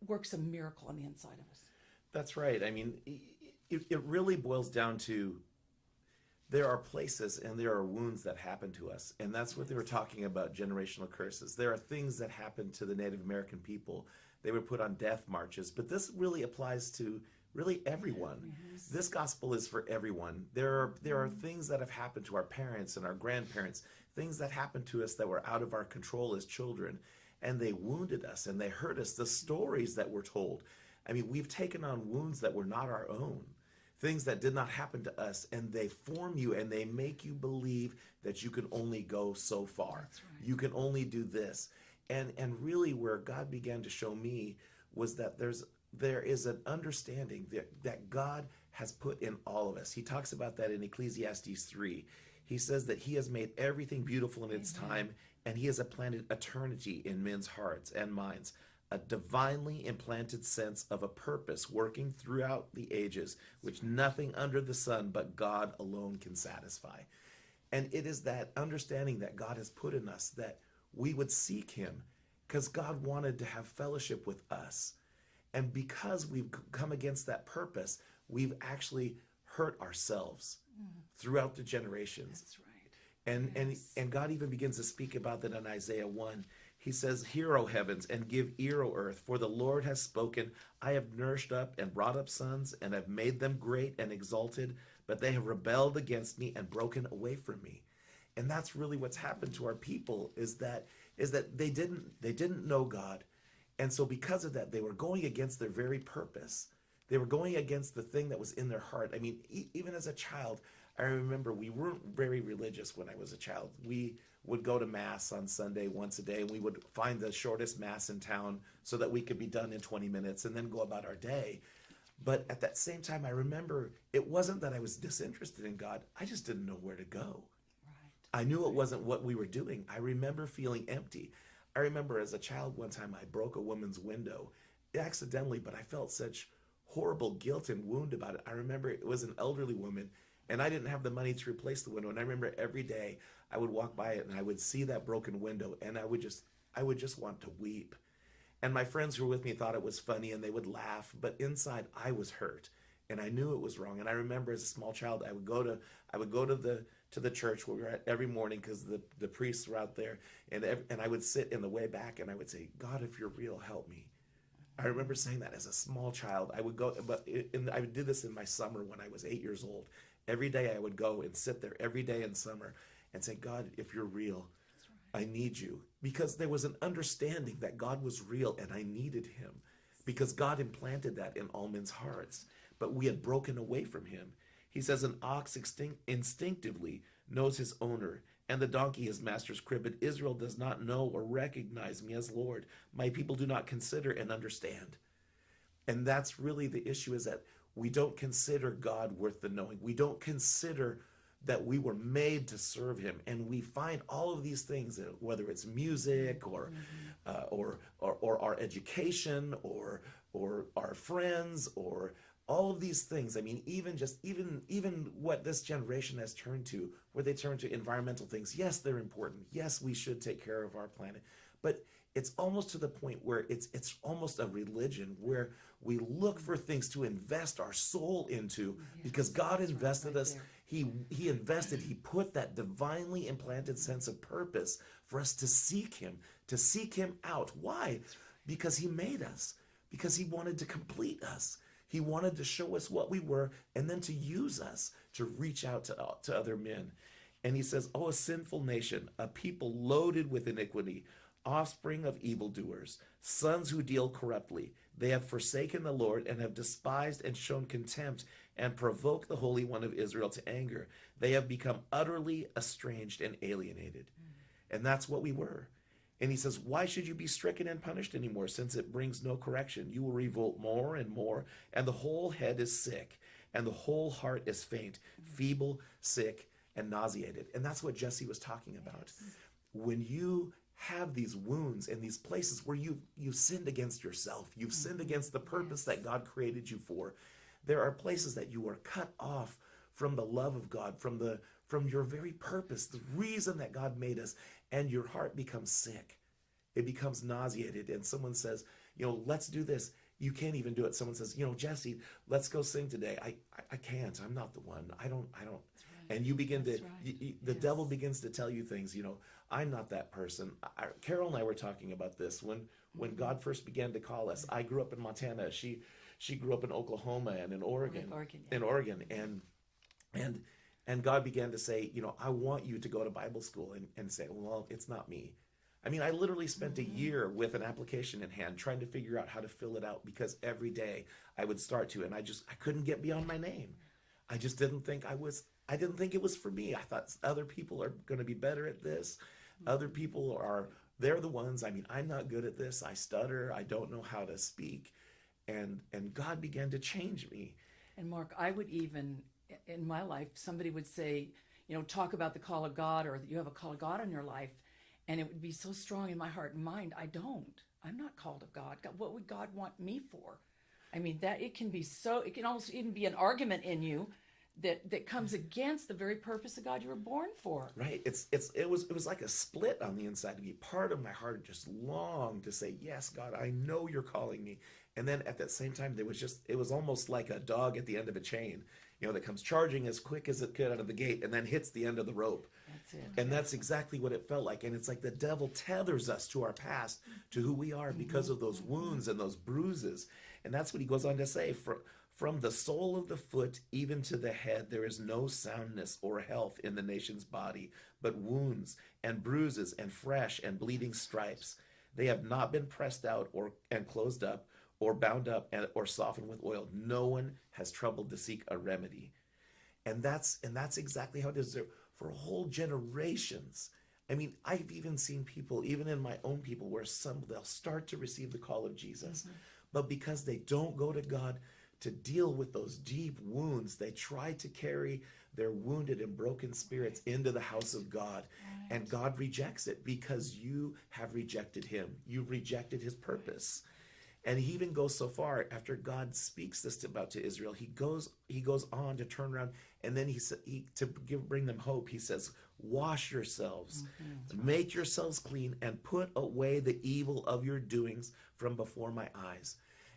works a miracle on the inside of us. That's right. I mean, it really boils down to there are places and there are wounds that happen to us. And that's what they were talking about, generational curses. There are things that happen to the Native American people. They were put on death marches. But this really applies to really everyone. Yes. This gospel is for everyone. There are things that have happened to our parents and our grandparents, things that happened to us that were out of our control as children. And they wounded us and they hurt us. The stories that were told. I mean, we've taken on wounds that were not our own. Things that did not happen to us, and they form you and they make you believe that you can only go so far. That's right. You can only do this. And really where God began to show me was that there is an understanding that God has put in all of us. He talks about that in Ecclesiastes 3. He says that he has made everything beautiful in its time, and he has implanted eternity in men's hearts and minds, a divinely implanted sense of a purpose working throughout the ages, which nothing under the sun but God alone can satisfy. And it is that understanding that God has put in us that we would seek him, because God wanted to have fellowship with us. And because we've come against that purpose, we've actually hurt ourselves throughout the generations. That's right. And God even begins to speak about that in Isaiah 1. He says, "Hear, O heavens, and give ear, O earth, for the Lord has spoken. I have nourished up and brought up sons, and have made them great and exalted, but they have rebelled against me and broken away from me." And that's really what's happened to our people, is that they didn't know God. And so because of that, they were going against their very purpose. They were going against the thing that was in their heart. I mean, even as a child, I remember we weren't very religious when I was a child. We would go to Mass on Sunday once a day, and we would find the shortest Mass in town so that we could be done in 20 minutes and then go about our day. But at that same time, I remember it wasn't that I was disinterested in God. I just didn't know where to go. I knew it wasn't what we were doing. I remember feeling empty. I remember as a child one time I broke a woman's window accidentally, but I felt such horrible guilt and wound about it. I remember it was an elderly woman, and I didn't have the money to replace the window. And I remember every day I would walk by it and I would see that broken window, and I would just want to weep. And my friends who were with me thought it was funny, and they would laugh, but inside I was hurt, and I knew it was wrong. And I remember as a small child, I would go to the church where we were at every morning, because the priests were out there, and I would sit in the way back and I would say, "God, if you're real, help me." I remember saying that as a small child. I would go, but I did this in my summer when I was 8 years old. Every day I would go and sit there every day in summer and say, "God, if you're real, I need you." Because there was an understanding that God was real and I needed him, because God implanted that in all men's hearts. But we had broken away from him. He says, "An ox instinctively knows his owner, and the donkey his master's crib, but Israel does not know or recognize me as Lord. My people do not consider and understand." And that's really the issue, is that we don't consider God worth the knowing. We don't consider that we were made to serve him. And we find all of these things, whether it's music or our education or our friends or all of these things. I mean, even what this generation has turned to, where they turn to environmental things. Yes, they're important. Yes, we should take care of our planet. But it's almost to the point where it's almost a religion, where we look for things to invest our soul into, because God invested us. He put that divinely implanted sense of purpose for us to seek him out. Why? Because he made us, because he wanted to complete us. He wanted to show us what we were, and then to use us to reach out to other men. And he says, "Oh, a sinful nation, a people loaded with iniquity, offspring of evildoers, sons who deal corruptly. They have forsaken the Lord and have despised and shown contempt and provoked the Holy One of Israel to anger. They have become utterly estranged and alienated." And that's what we were. And he says, "Why should you be stricken and punished anymore, since it brings no correction? You will revolt more and more, and the whole head is sick, and the whole heart is faint, feeble, sick, and nauseated." And that's what Jesse was talking about. Yes. When you have these wounds and these places where you've sinned against yourself, you've sinned against the purpose that God created you for, there are places that you are cut off from the love of God, from your very purpose, the reason that God made us, and your heart becomes sick. It becomes nauseated. And someone says, "Let's do this." You can't even do it. Someone says, "Jesse, let's go sing today." I can't. I'm not the one. I don't. Right. And you begin the devil begins to tell you things, "I'm not that person." Carol and I were talking about this when God first began to call us. I grew up in Montana. She grew up in Oklahoma and in Oregon. In Oregon. And God began to say, "I want you to go to Bible school," and say, "Well, it's not me." I mean, I literally spent a year with an application in hand trying to figure out how to fill it out, because every day I would start to, and I couldn't get beyond my name. I just didn't think it was for me. I thought other people are going to be better at this. Other people they're the ones. I mean, I'm not good at this. I stutter. I don't know how to speak. And God began to change me. And Mark, I would even, in my life, somebody would say, you know, talk about the call of God, or that you have a call of God in your life. And it would be so strong in my heart and mind. I'm not called of God. What would God want me for? I mean, that it can almost even be an argument in you that comes against the very purpose of God you were born for. Right. It was like a split on the inside of me. Part of my heart just longed to say, yes, God, I know you're calling me. And then at that same time, it was almost like a dog at the end of a chain, you know, that comes charging as quick as it could out of the gate and then hits the end of the rope. That's it. And that's exactly what it felt like. And it's like the devil tethers us to our past, to who we are because of those wounds and those bruises. And that's what he goes on to say. From the sole of the foot even to the head, there is no soundness or health in the nation's body, but wounds and bruises and fresh and bleeding stripes. They have not been pressed out and closed up or bound up or softened with oil. No one has troubled to seek a remedy. And that's exactly how it is there for whole generations. I mean, I've even seen people, even in my own people, where they'll start to receive the call of Jesus, but because they don't go to God to deal with those deep wounds, they try to carry their wounded and broken spirits into the house of God. And God rejects it because you have rejected him. You've rejected his purpose. And he even goes so far, after God speaks this to Israel, he goes on to turn around, and then bring them hope, he says, wash yourselves, make yourselves clean, and put away the evil of your doings from before my eyes.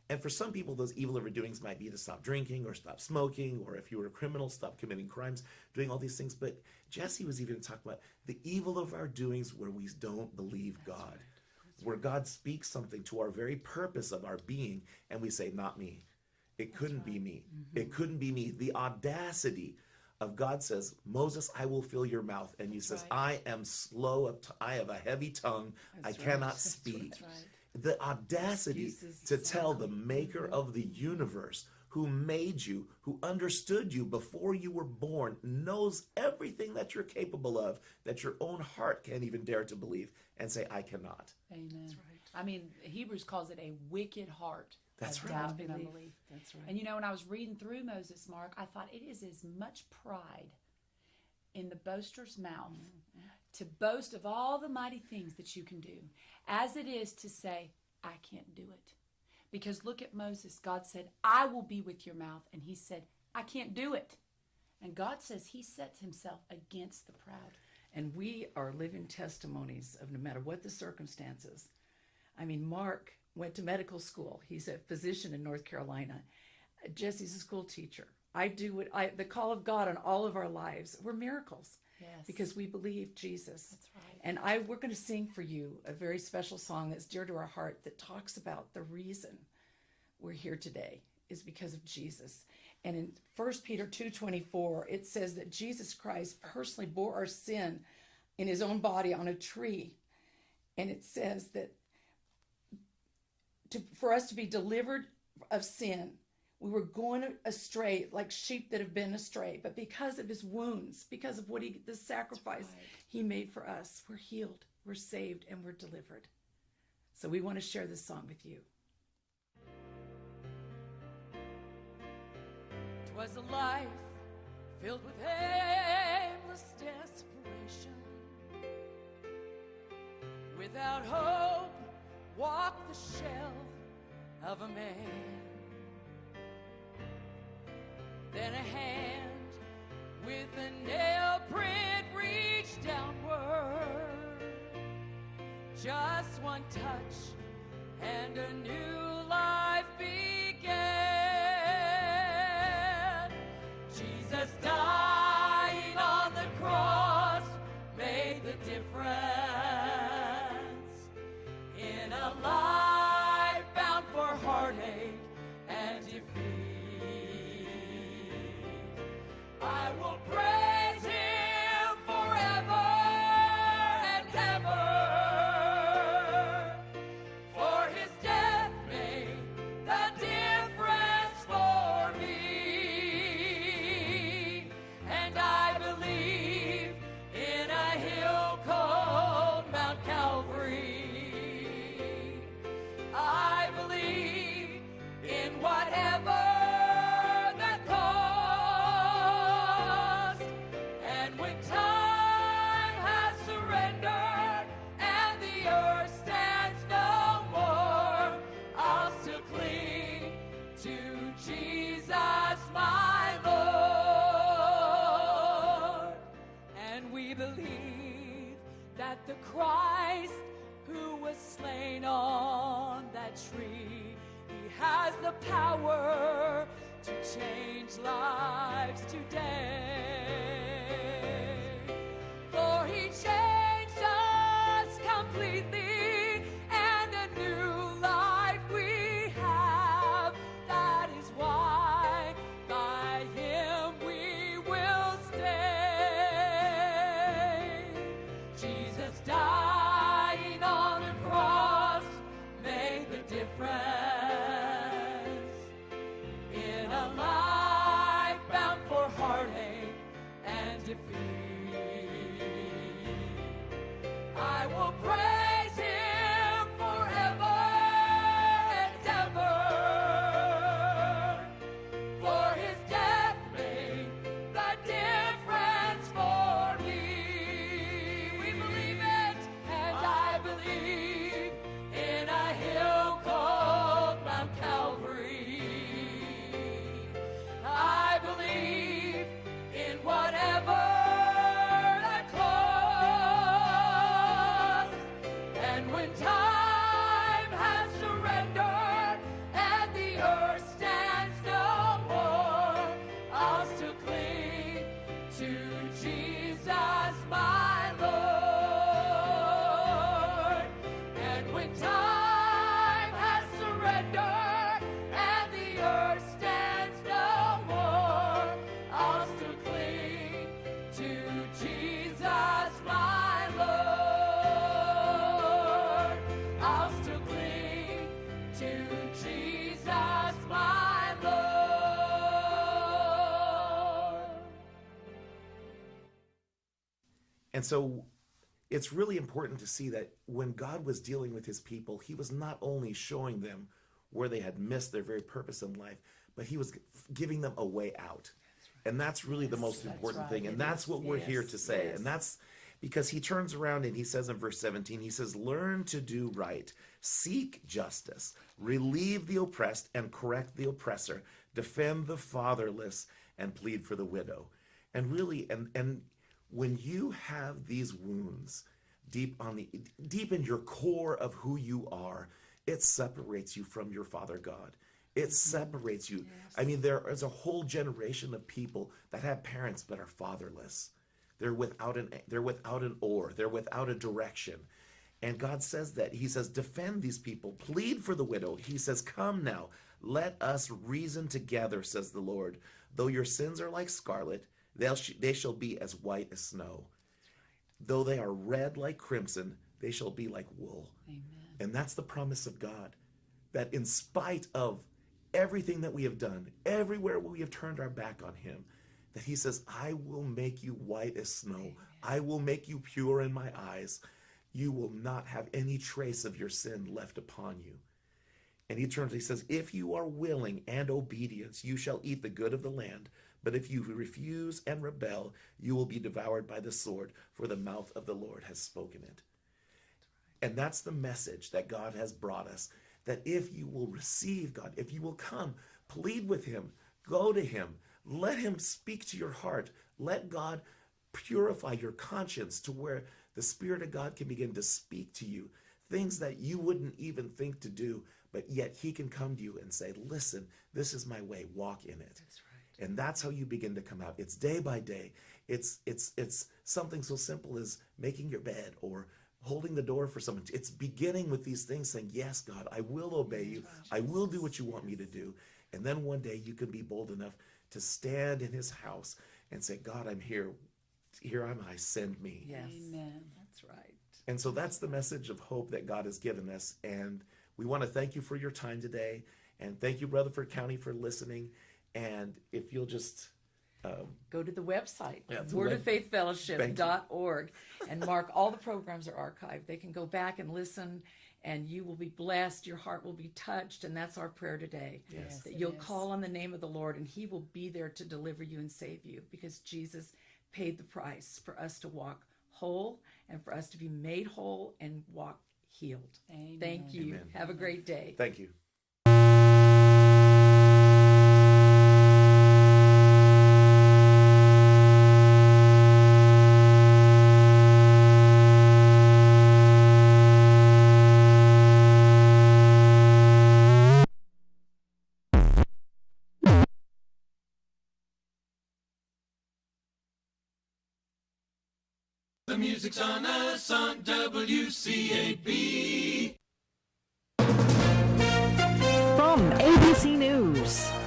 And for some people, those evil of your doings might be to stop drinking or stop smoking, or if you were a criminal, stop committing crimes, doing all these things. But Jesse was even talking about the evil of our doings where we don't believe God. Where God speaks something to our very purpose of our being, and we say, not me. It couldn't be me. It couldn't be me. The audacity of God says, Moses, I will fill your mouth. And he says, I am slow, I have a heavy tongue, I cannot speak. The audacity to tell the maker of the universe, who made you, who understood you before you were born, knows everything that you're capable of, that your own heart can't even dare to believe, and say, I cannot. Amen. That's right. I mean, Hebrews calls it a wicked heart. That's of right. doubt and unbelief. That's right. And you know, when I was reading through Moses, Mark, I thought it is as much pride in the boaster's mouth to boast of all the mighty things that you can do as it is to say, I can't do it. Because look at Moses. God said, I will be with your mouth. And he said, I can't do it. And God says he sets himself against the proud. And we are living testimonies of no matter what the circumstances. I mean, Mark went to medical school. He's a physician in North Carolina. Jesse's a school teacher. The call of God on all of our lives were miracles. Yes. Because we believe Jesus. That's right. And we're going to sing for you a very special song that's dear to our heart that talks about the reason we're here today is because of Jesus. And in 1 Peter 2:24, it says that Jesus Christ personally bore our sin in his own body on a tree. And it says that for us to be delivered of sin, we were going astray like sheep that have been astray. But because of his wounds, because of the sacrifice he made for us, we're healed, we're saved, and we're delivered. So we want to share this song with you. 'Twas a life filled with aimless desperation. Without hope, walked the shell of a man. Then a hand with a nail print reached downward. Just one touch and a new life began. Jesus dying on the cross made the difference in a life bound for heartache and defeat. I will praise him forever and ever, for his death made And when time has surrendered and the earth stands no more, I'll still cling to Jesus, my Lord. And we believe that the Christ who was slain on that tree, he has the power to change lives today. For he changed us completely, and a new life we have. That is why by him we will stay. Jesus dying on the cross made the difference in a life bound for heartache and defeat. I will praise him forever and ever, for his death made the difference for me. We believe it, and I believe in a hill called Mount Calvary. I believe in whatever that costs. And when time has surrendered and the earth stands no more, I'll still cling to Jesus, my Lord. And when time has surrendered and the earth stands no more, I'll still cling to Jesus, my Lord. I'll still cling to Jesus, my Lord. And so it's really important to see that when God was dealing with his people, he was not only showing them where they had missed their very purpose in life, but he was giving them a way out. And that's really the most important thing. And that's what we're here to say. And that's because he turns around and he says in verse 17, he says, learn to do right, seek justice, relieve the oppressed and correct the oppressor, defend the fatherless and plead for the widow. And really, and when you have these wounds deep in your core of who you are, it separates you from your Father God. It separates you. I mean, there is a whole generation of people that have parents that are fatherless. They're without an oar. They're without a direction. And God says that. He says, defend these people. Plead for the widow. He says, come now. Let us reason together, says the Lord. Though your sins are like scarlet, they shall be as white as snow. Though they are red like crimson, they shall be like wool. Amen. And that's the promise of God. That in spite of everything that we have done, everywhere we have turned our back on him, that he says, I will make you white as snow. Amen. I will make you pure in my eyes. You will not have any trace of your sin left upon you. And he says, if you are willing and obedient, you shall eat the good of the land. But if you refuse and rebel, you will be devoured by the sword, for the mouth of the Lord has spoken it. And that's the message that God has brought us, that if you will receive God, if you will come, plead with him, go to him, let him speak to your heart, let God purify your conscience to where the Spirit of God can begin to speak to you, things that you wouldn't even think to do, but yet he can come to you and say, listen, this is my way, walk in it. That's right. And that's how you begin to come out. It's day by day. It's something so simple as making your bed or holding the door for someone. It's beginning with these things saying, yes, God, I will obey you. I will do what you want me to do. And then one day you can be bold enough to stand in his house and say, God, I'm here. Here am I, send me. Yes. Amen. That's right. And so that's the message of hope that God has given us. And we want to thank you for your time today. And thank you, Rutherford County, for listening. And if you'll just go to the website, wordoffaithfellowship.org, and mark all the programs are archived. They can go back and listen, and you will be blessed. Your heart will be touched, and that's our prayer today. Yes. That you'll call on the name of the Lord, and he will be there to deliver you and save you, because Jesus paid the price for us to walk whole and for us to be made whole and walk healed. Amen. Thank you. Amen. Have a great day. Thank you. The music's on us on WCAB.